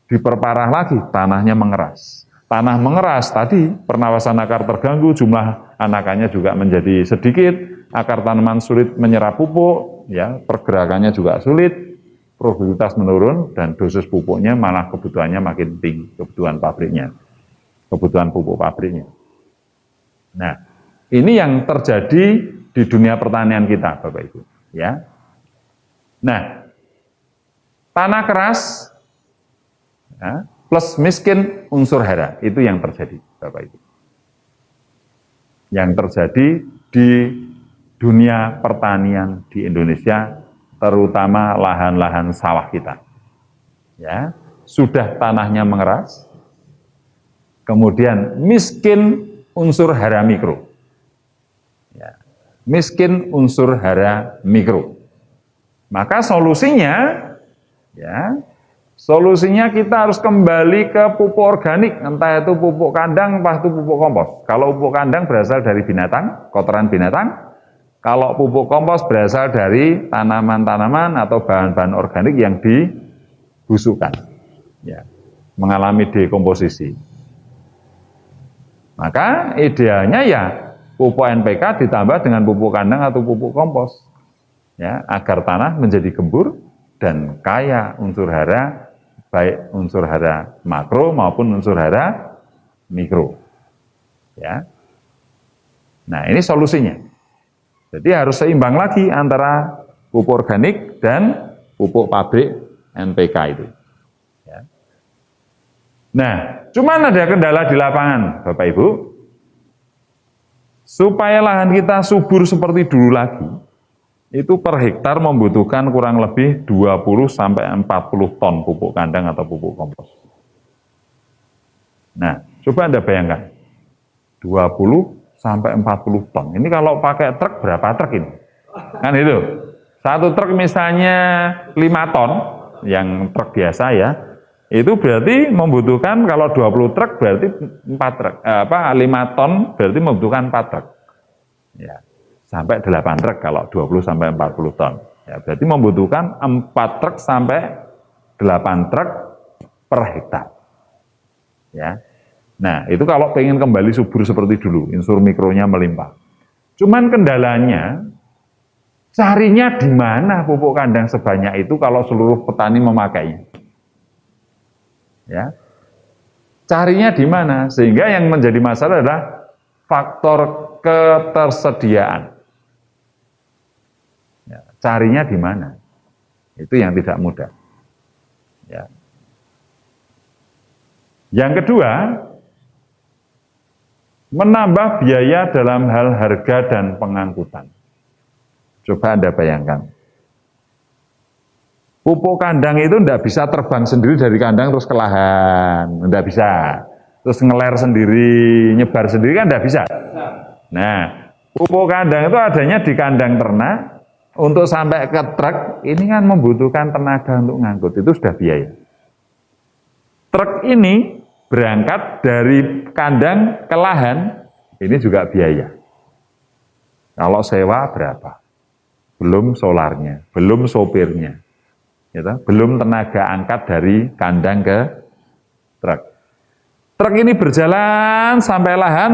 Diperparah lagi, tanahnya mengeras. Tanah mengeras tadi, pernapasan akar terganggu, jumlah anakannya juga menjadi sedikit, akar tanaman sulit menyerap pupuk, ya, pergerakannya juga sulit, produktivitas menurun, dan dosis pupuknya malah kebutuhannya makin tinggi, kebutuhan pabriknya, kebutuhan pupuk pabriknya. Nah, ini yang terjadi di dunia pertanian kita, Bapak Ibu. Ya. Nah, tanah keras, ya, plus miskin unsur hara, itu yang terjadi, Bapak Ibu. Yang terjadi di dunia pertanian di Indonesia, terutama lahan-lahan sawah kita. Ya, sudah tanahnya mengeras, kemudian miskin unsur hara mikro. Ya, miskin unsur hara mikro. Maka solusinya, ya, solusinya kita harus kembali ke pupuk organik, entah itu pupuk kandang, entah itu pupuk kompos. Kalau pupuk kandang berasal dari binatang, kotoran binatang. Kalau pupuk kompos berasal dari tanaman-tanaman atau bahan-bahan organik yang dibusukkan, ya, mengalami dekomposisi. Maka idealnya ya pupuk NPK ditambah dengan pupuk kandang atau pupuk kompos, ya, agar tanah menjadi gembur dan kaya unsur hara, baik unsur hara makro maupun unsur hara mikro. Ya. Nah, ini solusinya. Jadi harus seimbang lagi antara pupuk organik dan pupuk pabrik NPK itu. Ya. Nah, cuman ada kendala di lapangan, Bapak Ibu. Supaya lahan kita subur seperti dulu lagi, itu per hektar membutuhkan kurang lebih 20-40 ton pupuk kandang atau pupuk kompos. Nah, coba Anda bayangkan, 20-40 ton. Ini kalau pakai truk, berapa truk ini? Kan itu, Satu truk misalnya 5 ton, yang truk biasa ya, itu berarti membutuhkan kalau 20 truk berarti 4 truk, 5 ton berarti membutuhkan 4 truk. Ya, sampai 8 truk kalau 20 sampai 40 ton. Ya, berarti membutuhkan 4 truk sampai 8 truk per hektar. Ya. Nah, itu kalau pengen kembali subur seperti dulu, unsur mikronya melimpah. Cuman kendalanya, carinya di mana pupuk kandang sebanyak itu kalau seluruh petani memakainya? Ya. Carinya di mana? Sehingga yang menjadi masalah adalah faktor ketersediaan. Ya, carinya di mana? Itu yang tidak mudah. Ya. Yang kedua, menambah biaya dalam hal harga dan pengangkutan. Coba Anda bayangkan. Pupuk kandang itu tidak bisa terbang sendiri dari kandang terus ke lahan. Tidak bisa. Terus ngeler sendiri, nyebar sendiri kan tidak bisa. Nah, pupuk kandang itu adanya di kandang ternak. Untuk sampai ke truk, ini kan membutuhkan tenaga untuk ngangkut. Itu sudah biaya. Truk ini berangkat dari kandang ke lahan, ini juga biaya. Kalau sewa berapa? Belum solarnya, belum sopirnya, gitu. Belum tenaga angkat dari kandang ke truk. Truk ini berjalan sampai lahan,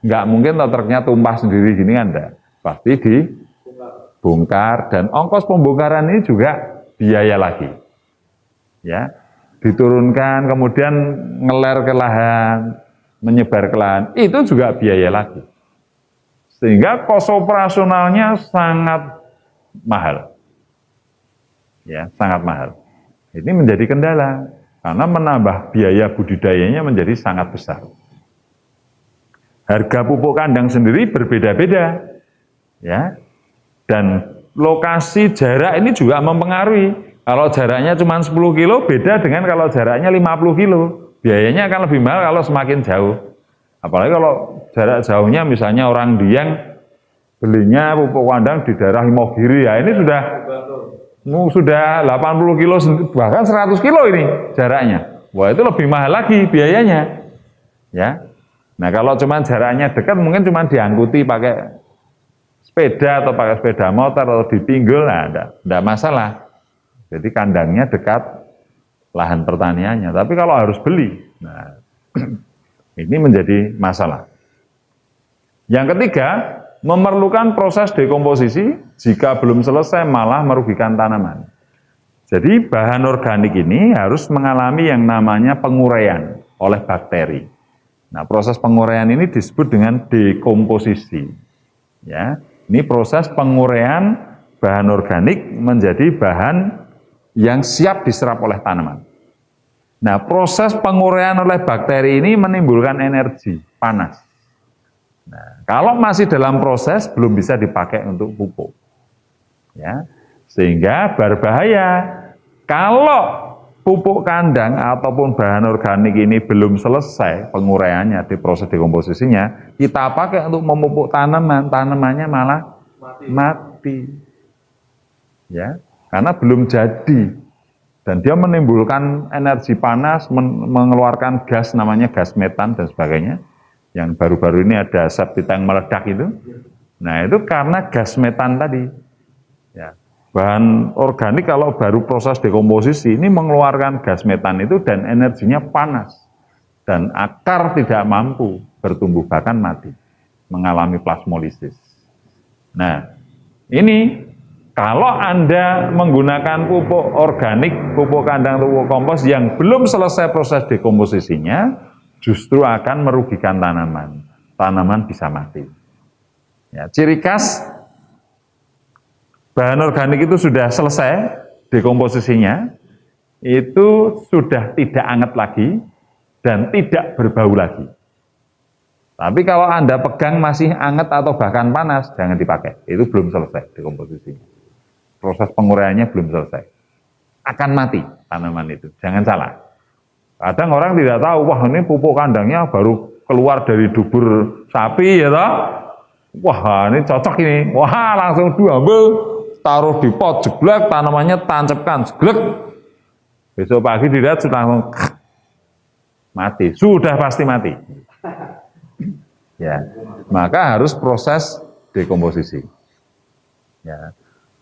nggak mungkin truknya tumpah sendiri gini kan enggak. Pasti dibongkar, dan ongkos pembongkaran ini juga biaya lagi. Ya, diturunkan, kemudian ngeler ke lahan, menyebar ke lahan, itu juga biaya lagi. Sehingga kos operasionalnya sangat mahal. Ya, sangat mahal. Ini menjadi kendala, karena menambah biaya budidayanya menjadi sangat besar. Harga pupuk kandang sendiri berbeda-beda. Ya, dan lokasi jarak ini juga mempengaruhi. Kalau jaraknya cuma 10 kilo, beda dengan kalau jaraknya 50 kilo. Biayanya akan lebih mahal kalau semakin jauh. Apalagi kalau jarak jauhnya misalnya orang Dieng belinya pupuk kandang di daerah Imogiri, ya ini sudah 80 kilo, bahkan 100 kilo ini jaraknya. Wah, itu lebih mahal lagi biayanya. Ya. Nah, kalau cuma jaraknya dekat mungkin cuma diangkuti pakai sepeda atau pakai sepeda motor atau dipinggul, nah enggak masalah. Jadi kandangnya dekat lahan pertaniannya. Tapi kalau harus beli, nah ini menjadi masalah. Yang ketiga, memerlukan proses dekomposisi, jika belum selesai malah merugikan tanaman. Jadi bahan organik ini harus mengalami yang namanya penguraian oleh bakteri. Nah, proses penguraian ini disebut dengan dekomposisi. Ya, ini proses penguraian bahan organik menjadi bahan yang siap diserap oleh tanaman. Nah, proses penguraian oleh bakteri ini menimbulkan energi panas. Nah, kalau masih dalam proses belum bisa dipakai untuk pupuk. Ya, sehingga berbahaya. Kalau pupuk kandang ataupun bahan organik ini belum selesai penguraiannya di proses dekomposisinya, kita pakai untuk memupuk tanaman, tanamannya malah mati. Ya, karena belum jadi. Dan dia menimbulkan energi panas, mengeluarkan gas namanya gas metan dan sebagainya. Yang baru-baru ini ada septic tank meledak itu. Nah, itu karena gas metan tadi. Ya. Bahan organik kalau baru proses dekomposisi ini mengeluarkan gas metan itu dan energinya panas. Dan akar tidak mampu bertumbuh, bahkan mati. Mengalami plasmolisis. Nah, ini kalau Anda menggunakan pupuk organik, pupuk kandang, pupuk kompos yang belum selesai proses dekomposisinya, justru akan merugikan tanaman. Tanaman bisa mati. Ya, ciri khas bahan organik itu sudah selesai dekomposisinya, itu sudah tidak hangat lagi dan tidak berbau lagi. Tapi kalau Anda pegang masih hangat atau bahkan panas, jangan dipakai. Itu belum selesai dekomposisinya. Proses penguraiannya belum selesai. Akan mati tanaman itu, jangan salah. Kadang orang tidak tahu, wah ini pupuk kandangnya baru keluar dari dubur sapi ya toh. Wah ini cocok ini, wah langsung diambil, taruh di pot, jeglek, tanamannya tancapkan, jeglek. Besok pagi dilihat sudah langsung mati, sudah pasti mati. Ya, maka harus proses dekomposisi. Ya,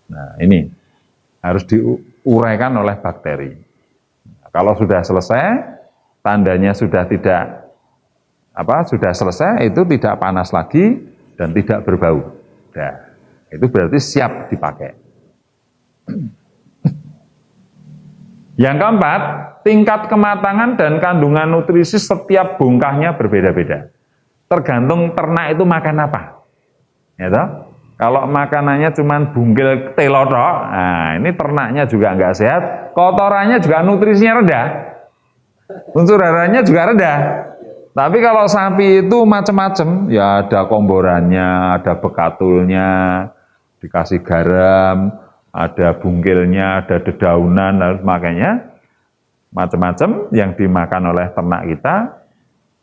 nah ini harus diuraikan oleh bakteri. Kalau sudah selesai, tandanya sudah sudah selesai, itu tidak panas lagi dan tidak berbau. Nah, itu berarti siap dipakai. Yang keempat, tingkat kematangan dan kandungan nutrisi setiap bongkahnya berbeda-beda. Tergantung ternak itu makan apa. Ya toh? Kalau makanannya cuma bunggil telotok, nah ini ternaknya juga nggak sehat, kotorannya juga nutrisinya rendah, unsur haranya juga rendah. Tapi kalau sapi itu macam-macam, ya ada komborannya, ada bekatulnya, dikasih garam, ada bungkilnya, ada dedaunan, dan makanya macam-macam yang dimakan oleh ternak kita,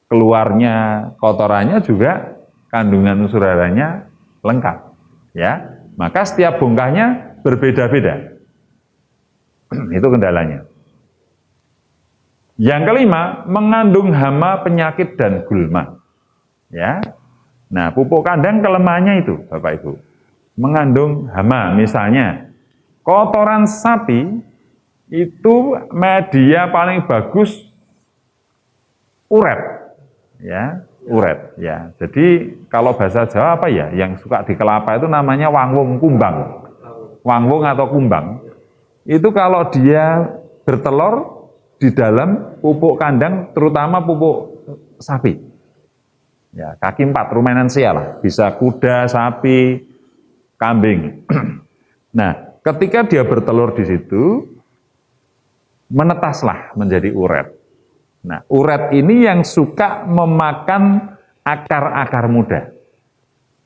keluarnya kotorannya juga kandungan unsur haranya lengkap, ya. Maka setiap bongkahnya berbeda-beda. Itu kendalanya. Yang kelima, mengandung hama, penyakit, dan gulma. Ya, nah pupuk kandang kelemahannya itu, Bapak Ibu, mengandung hama. Misalnya, kotoran sapi itu media paling bagus uret, ya, uret. Ya, jadi kalau bahasa Jawa apa ya, yang suka di kelapa itu namanya wangwung kumbang, wangwung atau kumbang. Itu kalau dia bertelur di dalam pupuk kandang, terutama pupuk sapi. Ya, kaki 4, rumenansia lah, bisa kuda, sapi, kambing. Nah, ketika dia bertelur di situ, menetaslah menjadi uret. Nah, uret ini yang suka memakan akar-akar muda.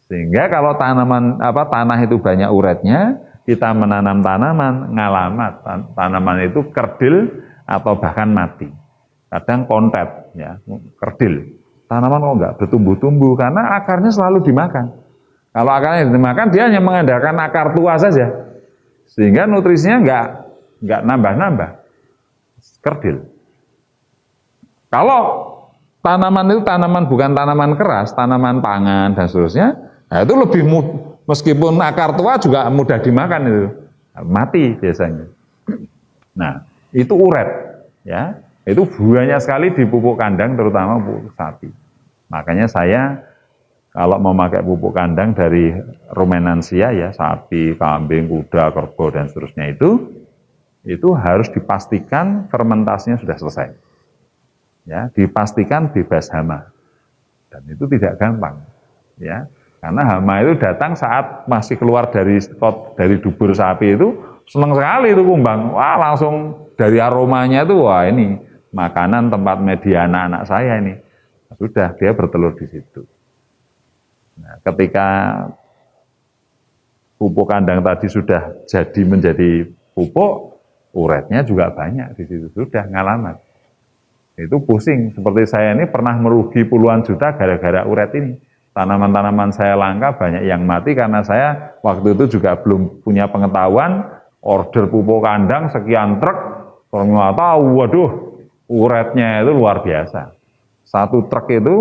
Sehingga kalau tanah itu banyak uretnya, kita menanam tanaman, ngalamat tanaman itu kerdil atau bahkan mati. Kadang kontet, ya, kerdil. Tanaman kok enggak bertumbuh-tumbuh karena akarnya selalu dimakan. Kalau akarnya dimakan, dia hanya mengandalkan akar tua saja, sehingga nutrisinya enggak nambah-nambah, kerdil. Kalau tanaman itu bukan tanaman keras, tanaman pangan dan seterusnya, nah itu lebih meskipun akar tua juga mudah dimakan itu, mati biasanya. Nah, itu uret, ya, itu banyak sekali di pupuk kandang, terutama pupuk sapi. Makanya saya kalau memakai pupuk kandang dari rumenansia, ya, sapi, kambing, kuda, kerbau dan seterusnya itu harus dipastikan fermentasinya sudah selesai, ya, dipastikan bebas hama, dan itu tidak gampang, ya, karena hama itu datang saat masih keluar dari dubur sapi itu senang sekali itu kumbang, wah langsung dari aromanya itu, wah ini makanan tempat media anak-anak saya ini. Sudah, dia bertelur di situ. Nah, ketika pupuk kandang tadi sudah jadi menjadi pupuk, uretnya juga banyak di situ, sudah ngalamat. Itu pusing, seperti saya ini pernah merugi puluhan juta gara-gara uret ini. Tanaman-tanaman saya langka, banyak yang mati karena saya waktu itu juga belum punya pengetahuan, order pupuk kandang sekian truk, ternyata waduh, uretnya itu luar biasa. Satu truk itu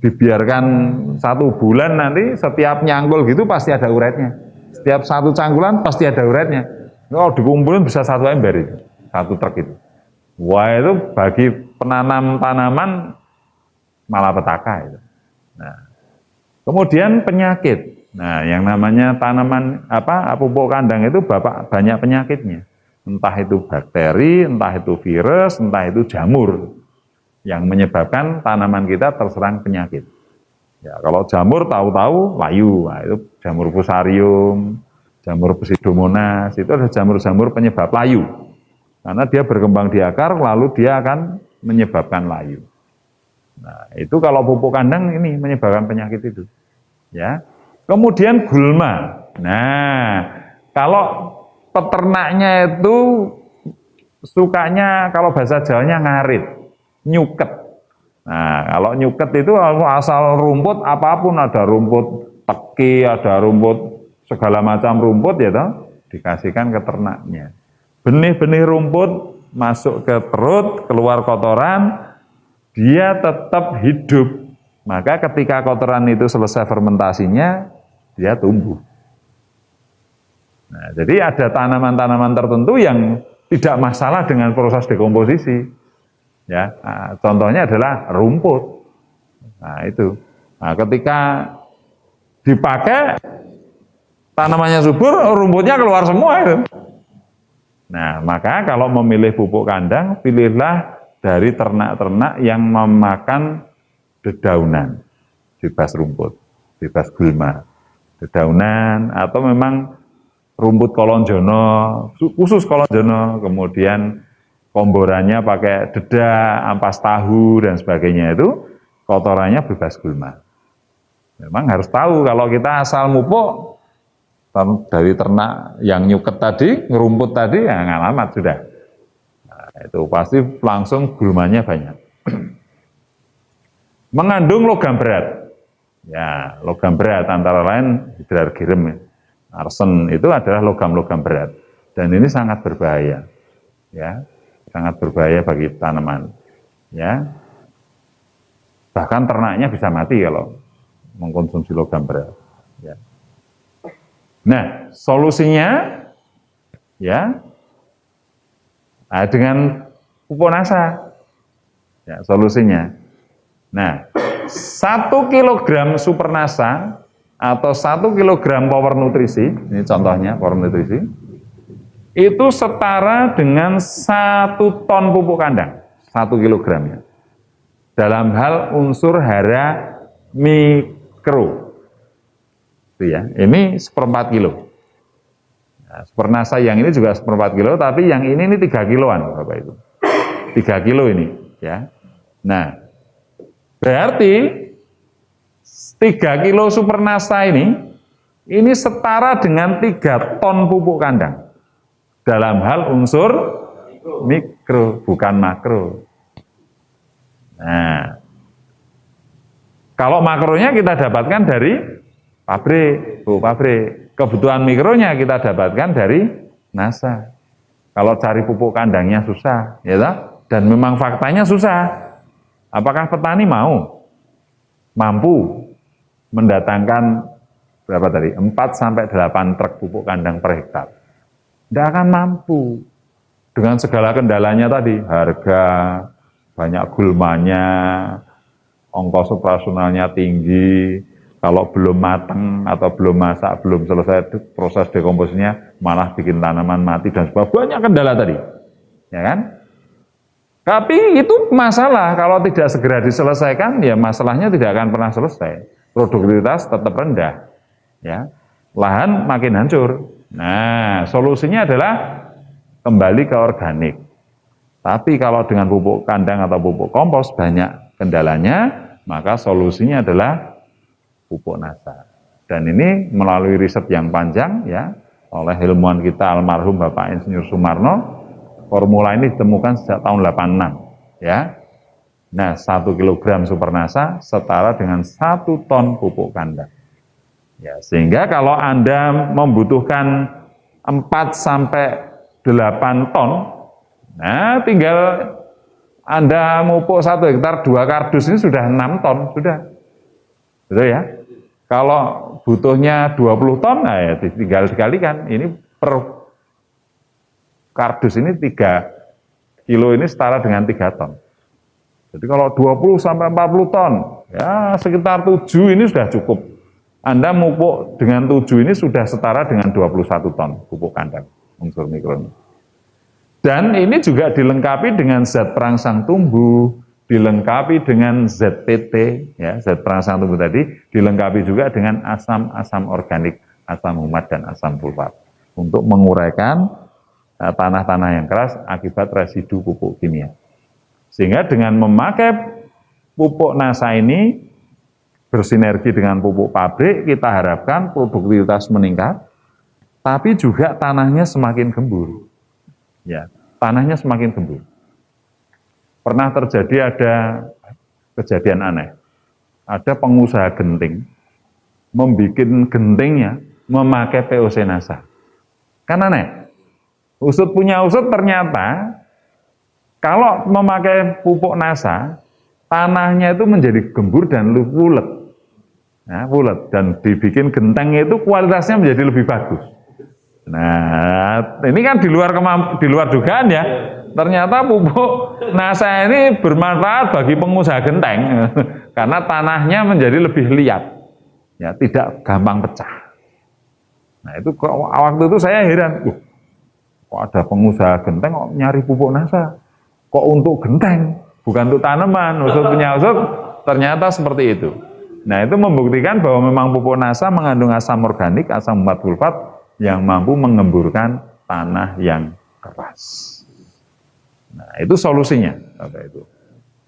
dibiarkan 1 bulan, nanti setiap nyangkul gitu pasti ada uretnya. Setiap satu cangkulan pasti ada uretnya. Kalau dikumpulin bisa 1 ember itu, 1 truk itu. Wah, itu bagi penanam tanaman malapetaka itu. Nah, kemudian penyakit. Nah, yang namanya tanaman pupuk kandang itu banyak penyakitnya. Entah itu bakteri, entah itu virus, entah itu jamur yang menyebabkan tanaman kita terserang penyakit. Ya, kalau jamur tahu-tahu layu, nah, itu jamur fusarium, jamur pseudomonas, itu ada jamur-jamur penyebab layu. Karena dia berkembang di akar, lalu dia akan menyebabkan layu. Nah, itu kalau pupuk kandang ini menyebabkan penyakit itu. Ya. Kemudian gulma. Nah, kalau peternaknya itu sukanya, kalau bahasa Jawanya ngarit, nyuket. Nah, kalau nyuket itu asal rumput apapun, ada rumput teki, ada rumput segala macam rumput ya toh, dikasihkan ke ternaknya. Benih-benih rumput masuk ke perut, keluar kotoran, dia tetap hidup. Maka ketika kotoran itu selesai fermentasinya, dia tumbuh. Nah, jadi ada tanaman-tanaman tertentu yang tidak masalah dengan proses dekomposisi. Ya, nah, contohnya adalah rumput. Nah, itu. Nah, ketika dipakai tanamannya subur, rumputnya keluar semua itu. Nah, maka kalau memilih pupuk kandang, pilihlah dari ternak-ternak yang memakan dedaunan, bebas rumput, bebas gulma, dedaunan, atau memang rumput kolonjono, khusus kolonjono, kemudian komborannya pakai dedak, ampas tahu, dan sebagainya itu, kotorannya bebas gulma. Memang harus tahu kalau kita asal mupuk dari ternak yang nyuket tadi, ngerumput tadi, ya ngalamat sudah. Nah, itu pasti langsung gulmanya banyak. Mengandung logam berat. Ya, logam berat antara lain hidrargyrum, arsen itu adalah logam-logam berat. Dan ini sangat berbahaya. Ya, sangat berbahaya bagi tanaman. Ya. Bahkan ternaknya bisa mati kalau mengkonsumsi logam berat. Ya. Nah, solusinya ya dengan pupuk nasa. Ya, solusinya. Nah, 1 kilogram super nasa atau 1 kilogram power nutrisi, ini contohnya power nutrisi, itu setara dengan 1 ton pupuk kandang, 1 kilogramnya. Dalam hal unsur hara mikro. Itu ya, ini 1/4 kilo. Nah, super nasa yang ini juga 1/4 kilo, tapi yang ini 3 kiloan, Bapak Ibu. 3 kilo ini, ya. Nah, berarti 3 kilo super nasa ini setara dengan 3 ton pupuk kandang. Dalam hal unsur mikro, bukan makro. Nah, kalau makronya kita dapatkan dari pabrik, pupuk pabrik. Kebutuhan mikronya kita dapatkan dari nasa. Kalau cari pupuk kandangnya susah, ya toh? Dan memang faktanya susah. Apakah petani mampu mendatangkan berapa tadi? 4-8 truk pupuk kandang per hektar? Tidak akan mampu. Dengan segala kendalanya tadi, harga, banyak gulmanya, ongkos operasionalnya tinggi, kalau belum matang atau belum masak, belum selesai proses dekomposisinya, malah bikin tanaman mati dan sebagainya. Banyak kendala tadi, ya kan? Tapi itu masalah, kalau tidak segera diselesaikan, ya masalahnya tidak akan pernah selesai. Produktivitas tetap rendah, ya. Lahan makin hancur. Nah, solusinya adalah kembali ke organik. Tapi kalau dengan pupuk kandang atau pupuk kompos banyak kendalanya, maka solusinya adalah pupuk nasa. Dan ini melalui riset yang panjang ya oleh ilmuwan kita almarhum Bapak Insinyur Sumarno. Formula ini ditemukan sejak tahun 86 ya. Nah, 1 kilogram super nasa setara dengan 1 ton pupuk kandang. Ya, sehingga kalau Anda membutuhkan 4-8 ton, nah tinggal Anda mupuk 1 hektar 2 kardus ini sudah 6 ton, sudah. Betul ya? Kalau butuhnya 20 ton, nah ya tinggal dikalikan. Ini per kardus ini 3 kilo ini setara dengan 3 ton. Jadi kalau 20-40 ton, ya sekitar 7 ini sudah cukup. Anda mupuk dengan 7 ini sudah setara dengan 21 ton pupuk kandang unsur mikro. Dan ini juga dilengkapi dengan zat perangsang tumbuh, dilengkapi dengan ZPT, ya, zat perangsang tumbuh tadi, dilengkapi juga dengan asam-asam organik, asam humat dan asam sulfat untuk menguraikan tanah-tanah yang keras akibat residu pupuk kimia. Sehingga dengan memakai pupuk nasa ini bersinergi dengan pupuk pabrik, kita harapkan produktivitas meningkat, tapi juga tanahnya semakin gembur. Ya, tanahnya semakin gembur. Pernah terjadi ada kejadian aneh. Ada pengusaha genting, membuat gentingnya memakai POC NASA. Kan aneh. Usut punya usut ternyata kalau memakai pupuk NASA, tanahnya itu menjadi gembur dan bulet. Nah, bulet dan dibikin genteng itu kualitasnya menjadi lebih bagus. Nah, ini kan di luar dugaan ya. Ternyata pupuk NASA ini bermanfaat bagi pengusaha genteng karena tanahnya menjadi lebih liat, ya tidak gampang pecah. Nah itu waktu itu saya heran, kok ada pengusaha genteng kok nyari pupuk NASA, kok untuk genteng, bukan untuk tanaman. Usut punya usut, ternyata seperti itu. Nah itu membuktikan bahwa memang pupuk NASA mengandung asam organik, asam umat sulfat yang mampu mengemburkan tanah yang keras. Nah, itu solusinya, Bapak Ibu.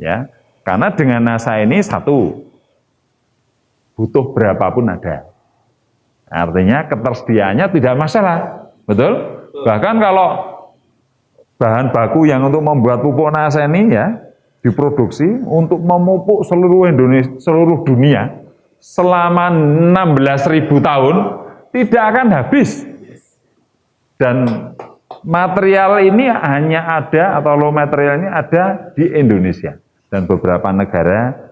Ya, karena dengan NASA ini satu, butuh berapapun ada. Artinya ketersediaannya tidak masalah, betul? Bahkan kalau bahan baku yang untuk membuat pupuk NASA ini ya diproduksi untuk memupuk seluruh Indonesia, seluruh dunia selama 16.000 tahun tidak akan habis. Dan material ini hanya ada atau low material ini ada di Indonesia dan beberapa negara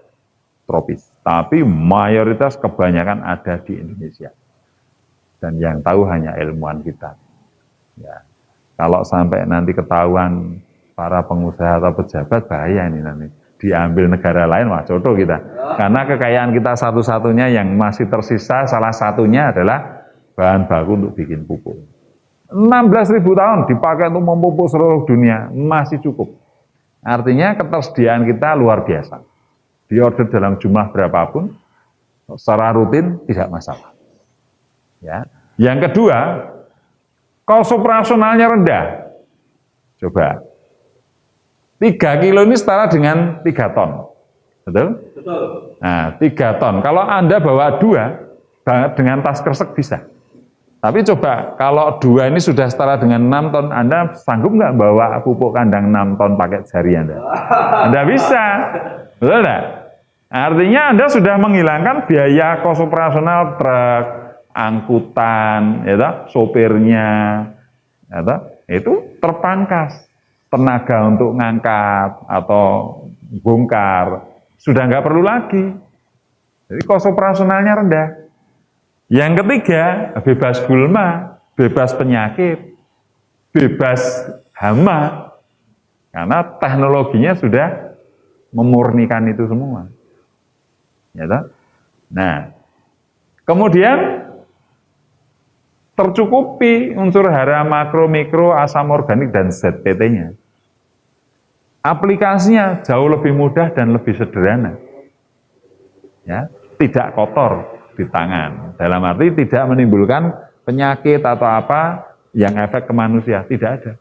tropis. Tapi mayoritas kebanyakan ada di Indonesia. Dan yang tahu hanya ilmuwan kita. Ya. Kalau sampai nanti ketahuan para pengusaha atau pejabat, bahaya ini nanti. Diambil negara lain, wah jodoh kita. Karena kekayaan kita satu-satunya yang masih tersisa, salah satunya adalah bahan baku untuk bikin pupuk. 16.000 tahun dipakai untuk memupuk seluruh dunia, masih cukup. Artinya ketersediaan kita luar biasa. Diorder dalam jumlah berapapun, secara rutin tidak masalah. Ya. Yang kedua, cost operasionalnya rendah. Coba. 3 kilo ini setara dengan 3 ton. Betul? Betul. Nah, 3 ton. Kalau Anda bawa 2, dengan tas kresek bisa. Tapi coba, kalau 2 ini sudah setara dengan 6 ton, Anda sanggup nggak bawa pupuk kandang 6 ton pakai jari Anda? Anda bisa. Betul nggak? Artinya Anda sudah menghilangkan biaya kos operasional truk, angkutan, ya, sopirnya, ya, itu terpangkas. Tenaga untuk ngangkat atau bongkar sudah nggak perlu lagi. Jadi kos operasionalnya rendah. Yang ketiga, bebas gulma, bebas penyakit, bebas hama. Karena teknologinya sudah memurnikan itu semua. Ya, nah, kemudian tercukupi unsur hara, makro, mikro, asam organik, dan ZPT-nya. Aplikasinya jauh lebih mudah dan lebih sederhana. Ya, tidak kotor di tangan. Dalam arti tidak menimbulkan penyakit atau apa yang efek ke manusia, tidak ada.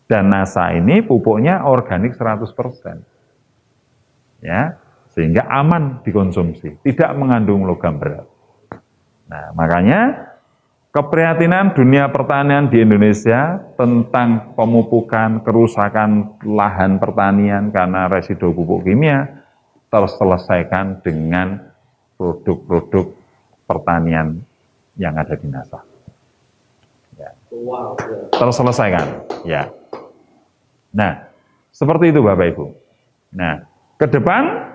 Dan NASA ini pupuknya organik 100%. Ya, sehingga aman dikonsumsi, tidak mengandung logam berat. Nah, makanya keprihatinan dunia pertanian di Indonesia tentang pemupukan, kerusakan lahan pertanian karena residu pupuk kimia terselesaikan dengan produk-produk pertanian yang ada di NASA. Ya. Terselesaikan. Ya. Nah, seperti itu Bapak Ibu. Nah, ke depan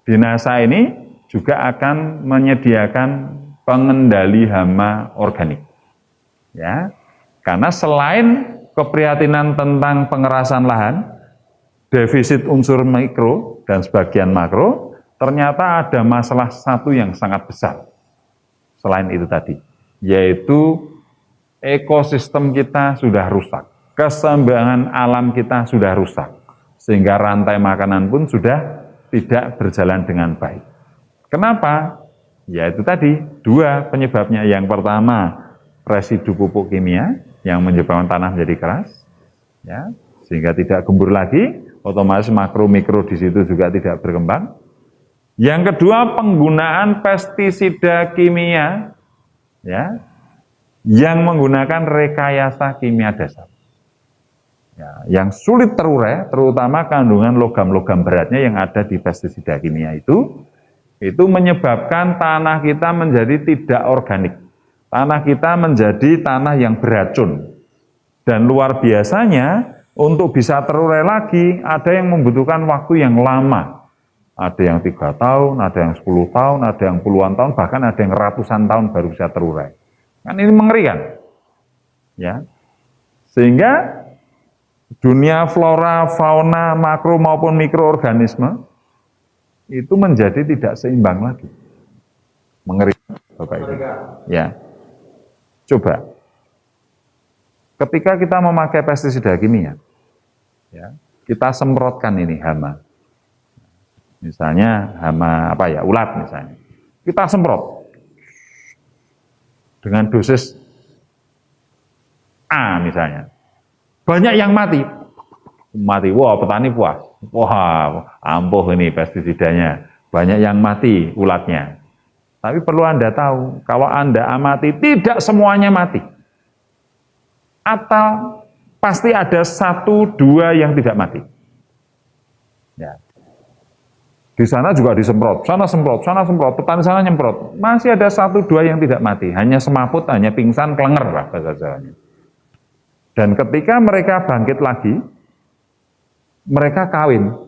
di NASA ini juga akan menyediakan pengendali hama organik. Ya. Karena selain keprihatinan tentang pengerasan lahan, defisit unsur mikro dan sebagian makro, ternyata ada masalah satu yang sangat besar. Selain itu tadi, yaitu ekosistem kita sudah rusak. Keseimbangan alam kita sudah rusak. Sehingga rantai makanan pun sudah tidak berjalan dengan baik. Kenapa? Ya itu tadi, 2 penyebabnya. Yang pertama, residu pupuk kimia yang menyebabkan tanah menjadi keras, ya, sehingga tidak gembur lagi, otomatis makro mikro di situ juga tidak berkembang. Yang kedua, penggunaan pestisida kimia, ya, yang menggunakan rekayasa kimia dasar, ya, yang sulit terurai, terutama kandungan logam-logam beratnya yang ada di pestisida kimia itu menyebabkan tanah kita menjadi tidak organik. Tanah kita menjadi tanah yang beracun. Dan luar biasanya, untuk bisa terurai lagi, ada yang membutuhkan waktu yang lama. Ada yang 3 tahun, ada yang 10 tahun, ada yang puluhan tahun, bahkan ada yang ratusan tahun baru bisa terurai. Kan ini mengerikan. Ya. Sehingga dunia flora, fauna, makro maupun mikroorganisme itu menjadi tidak seimbang lagi. Mengerikan, Bapak Ibu. Ya. Coba, ketika kita memakai pestisida kimia, ya, kita semprotkan ini hama. Misalnya hama ulat misalnya. Kita semprot dengan dosis A misalnya. Banyak yang mati. Wah, petani puas. Wah, ampuh ini pestisidanya. Banyak yang mati ulatnya. Tapi perlu Anda tahu, kalau Anda amati, tidak semuanya mati. Atau pasti ada 1-2 yang tidak mati. Ya. Di sana juga disemprot, sana semprot, petani sana nyemprot. Masih ada 1-2 yang tidak mati, hanya semaput, hanya pingsan, kelenger lah bahasa Jawanya. Dan ketika mereka bangkit lagi, mereka kawin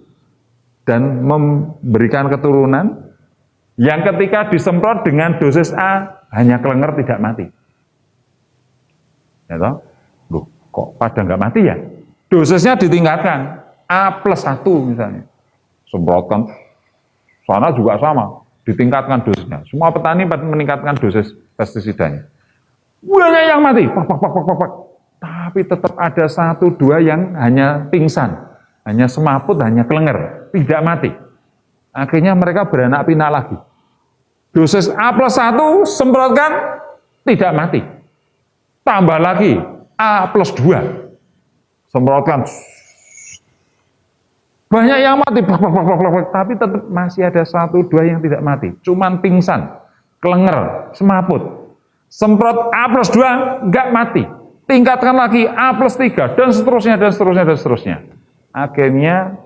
dan memberikan keturunan yang ketika disemprot dengan dosis A hanya kelenger tidak mati. Ya toh? Loh, kok pada nggak mati ya? Dosisnya ditingkatkan A+1 misalnya. Semprotkan, sana juga sama, ditingkatkan dosisnya. Semua petani meningkatkan dosis pestisidanya. Banyak yang mati, tapi tetap ada 1-2 yang hanya pingsan, hanya semaput, hanya kelenger, tidak mati. Akhirnya mereka beranak pinak lagi. Dosis A+1 semprotkan, tidak mati. Tambah lagi, A+2 semprotkan. Banyak yang mati, tapi tetap masih ada 1-2 yang tidak mati. Cuman pingsan, kelenger, semaput. Semprot A+2, nggak mati. Tingkatkan lagi A+3, dan seterusnya, dan seterusnya, dan seterusnya. Akhirnya,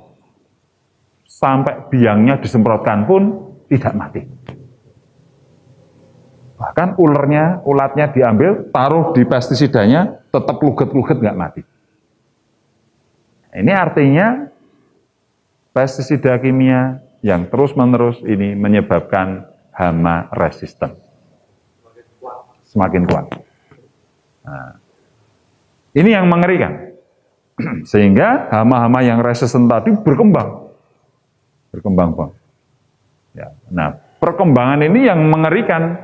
sampai biangnya disemprotkan pun tidak mati. Bahkan ulatnya diambil, taruh di pestisidanya, tetap luget-luget nggak mati. Ini artinya pestisida kimia yang terus-menerus ini menyebabkan hama resisten. Semakin kuat. Nah, ini yang mengerikan. Sehingga hama-hama yang resisten tadi berkembang. Bang. Ya. Nah, perkembangan ini yang mengerikan,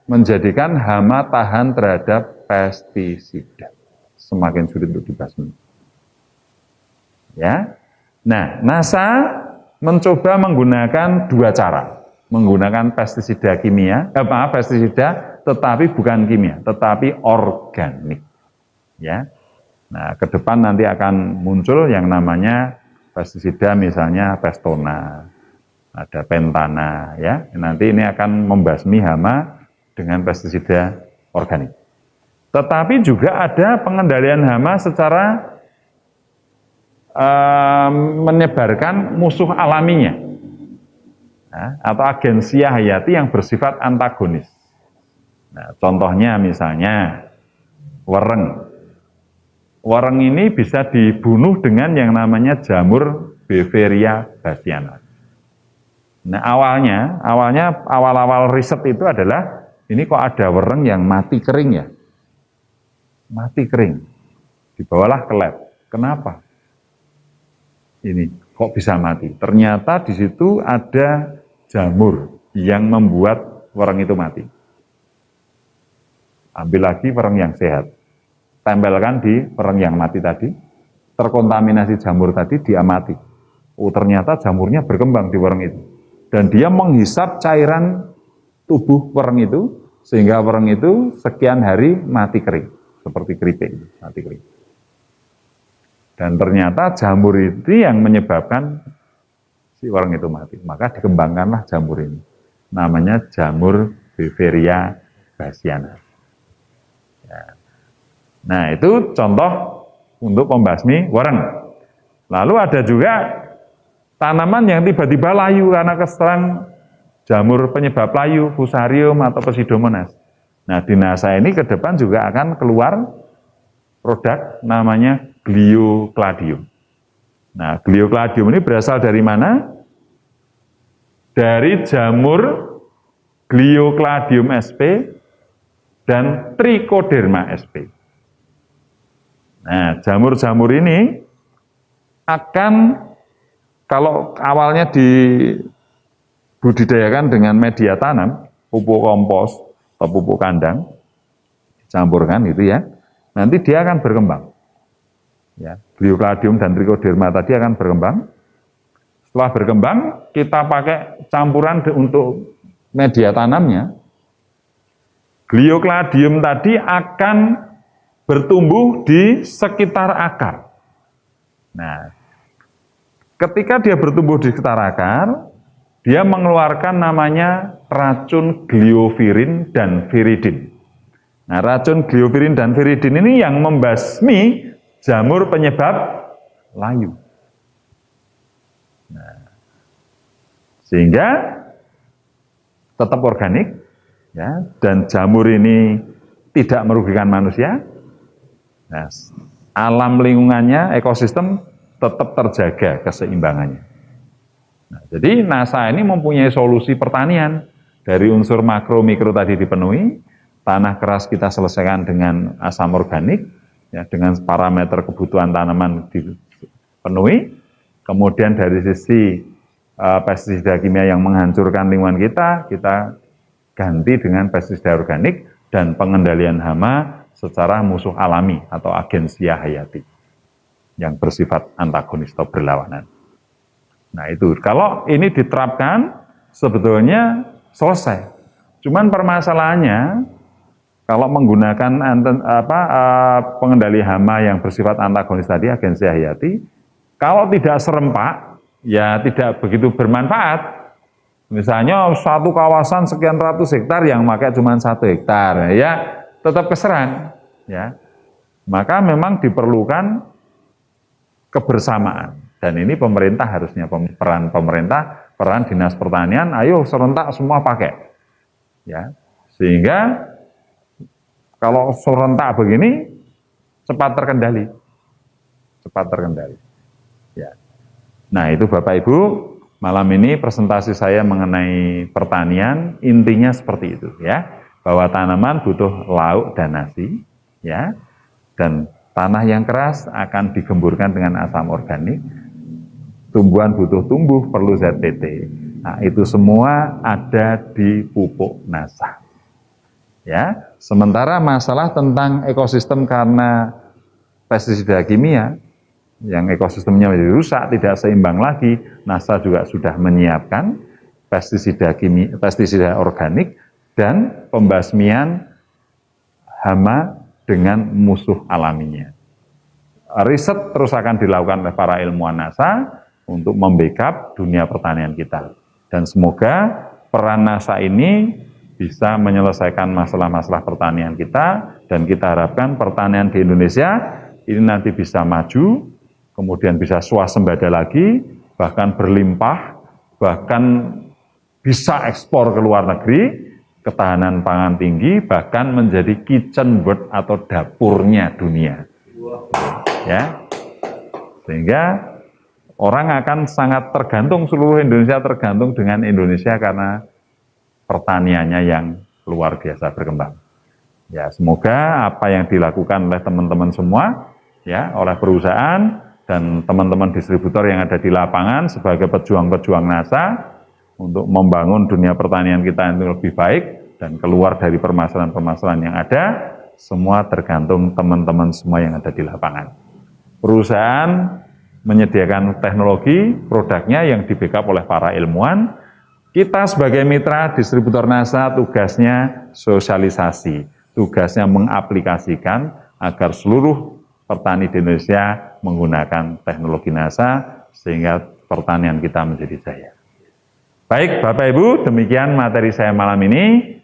menjadikan hama tahan terhadap pestisida. Semakin sulit untuk dibasmi. Ya. Nah, NASA mencoba menggunakan 2 cara. Menggunakan pestisida kimia, pestisida tetapi bukan kimia, tetapi organik. Ya. Nah, ke depan nanti akan muncul yang namanya pestisida misalnya Pestona, ada Pentana, ya. Nanti ini akan membasmi hama dengan pestisida organik. Tetapi juga ada pengendalian hama secara menyebarkan musuh alaminya, atau agensia hayati yang bersifat antagonis. Nah, contohnya misalnya wereng. Wereng ini bisa dibunuh dengan yang namanya jamur Beveria bassiana. Nah, awal-awal riset itu adalah, ini kok ada wereng yang mati kering ya? Mati kering. Dibawalah ke lab. Kenapa? Ini kok bisa mati? Ternyata di situ ada jamur yang membuat wereng itu mati. Ambil lagi wereng yang sehat. Tempelkan di wereng yang mati tadi, terkontaminasi jamur tadi, dia mati. Oh, ternyata jamurnya berkembang di wereng itu. Dan dia menghisap cairan tubuh wereng itu, sehingga wereng itu sekian hari mati kering. Seperti keripik, mati kering. Dan ternyata jamur itu yang menyebabkan si wereng itu mati. Maka dikembangkanlah jamur ini. Namanya jamur Beveria bassiana. Ya. Nah, itu contoh untuk membasmi wereng. Lalu ada juga tanaman yang tiba-tiba layu karena keserang jamur penyebab layu, fusarium atau pseudomonas. Nah, di NASA ini ke depan juga akan keluar produk namanya gliocladium. Nah, gliocladium ini berasal dari mana? Dari jamur Gliocladium sp dan Trichoderma sp. Nah, jamur-jamur ini akan, kalau awalnya dibudidayakan dengan media tanam, pupuk kompos atau pupuk kandang, dicampurkan gitu ya, nanti dia akan berkembang. Ya, Gliocladium dan Trichoderma tadi akan berkembang. Setelah berkembang, kita pakai campuran untuk media tanamnya. Gliocladium tadi akan bertumbuh di sekitar akar. Nah, ketika dia bertumbuh di sekitar akar, dia mengeluarkan namanya racun gliovirin dan viridin. Nah, racun gliovirin dan viridin ini yang membasmi jamur penyebab layu. Nah, sehingga tetap organik, ya, dan jamur ini tidak merugikan manusia. Nah, alam lingkungannya, ekosistem tetap terjaga keseimbangannya. Nah, jadi NASA ini mempunyai solusi pertanian dari unsur makro mikro tadi dipenuhi, tanah keras kita selesaikan dengan asam organik, ya, dengan parameter kebutuhan tanaman dipenuhi. Kemudian dari sisi pestisida kimia yang menghancurkan lingkungan kita ganti dengan pestisida organik dan pengendalian hama secara musuh alami atau agensia hayati yang bersifat antagonis atau berlawanan. Nah itu, kalau ini diterapkan sebetulnya selesai. Cuman permasalahannya kalau menggunakan pengendali hama yang bersifat antagonis tadi, agensia hayati, kalau tidak serempak, ya tidak begitu bermanfaat. Misalnya satu kawasan sekian ratus hektar yang pakai cuma 1 hektar, ya tetap keserang, ya. Maka memang diperlukan kebersamaan, dan ini pemerintah harusnya, peran pemerintah, peran dinas pertanian, ayo serentak semua pakai, ya, sehingga kalau serentak begini cepat terkendali, ya. Nah itu Bapak Ibu, malam ini presentasi saya mengenai pertanian, intinya seperti itu, ya. Bahwa tanaman butuh lauk dan nasi, ya, dan tanah yang keras akan digemburkan dengan asam organik, tumbuhan butuh tumbuh, perlu ZPT. Nah, itu semua ada di pupuk NASA. Ya, sementara masalah tentang ekosistem karena pestisida kimia, yang ekosistemnya menjadi rusak, tidak seimbang lagi, NASA juga sudah menyiapkan pestisida kimia, pestisida organik, dan pembasmian hama dengan musuh alaminya. Riset terus akan dilakukan oleh para ilmuwan NASA untuk membackup dunia pertanian kita. Dan semoga peran NASA ini bisa menyelesaikan masalah-masalah pertanian kita, dan kita harapkan pertanian di Indonesia ini nanti bisa maju, kemudian bisa swasembada lagi, bahkan berlimpah, bahkan bisa ekspor ke luar negeri, ketahanan pangan tinggi, bahkan menjadi kitchen world atau dapurnya dunia. Ya, sehingga orang akan sangat tergantung, seluruh Indonesia tergantung dengan Indonesia karena pertaniannya yang luar biasa berkembang. Ya, semoga apa yang dilakukan oleh teman-teman semua, ya, oleh perusahaan dan teman-teman distributor yang ada di lapangan sebagai pejuang-pejuang NASA untuk membangun dunia pertanian kita yang lebih baik dan keluar dari permasalahan-permasalahan yang ada, semua tergantung teman-teman semua yang ada di lapangan. Perusahaan menyediakan teknologi, produknya yang di-backup oleh para ilmuwan. Kita sebagai mitra distributor NASA tugasnya sosialisasi, tugasnya mengaplikasikan agar seluruh petani di Indonesia menggunakan teknologi NASA sehingga pertanian kita menjadi jaya. Baik Bapak Ibu, demikian materi saya malam ini.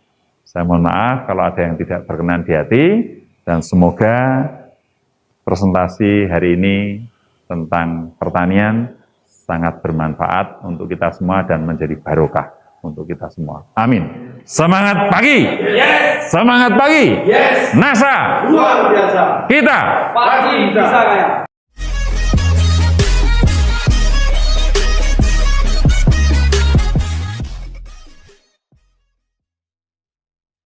Saya mohon maaf kalau ada yang tidak berkenan di hati, dan semoga presentasi hari ini tentang pertanian sangat bermanfaat untuk kita semua dan menjadi barokah untuk kita semua. Amin. Semangat pagi. Yes. Semangat pagi. Yes. NASA. Luar biasa. Kita Pasti bisa kaya.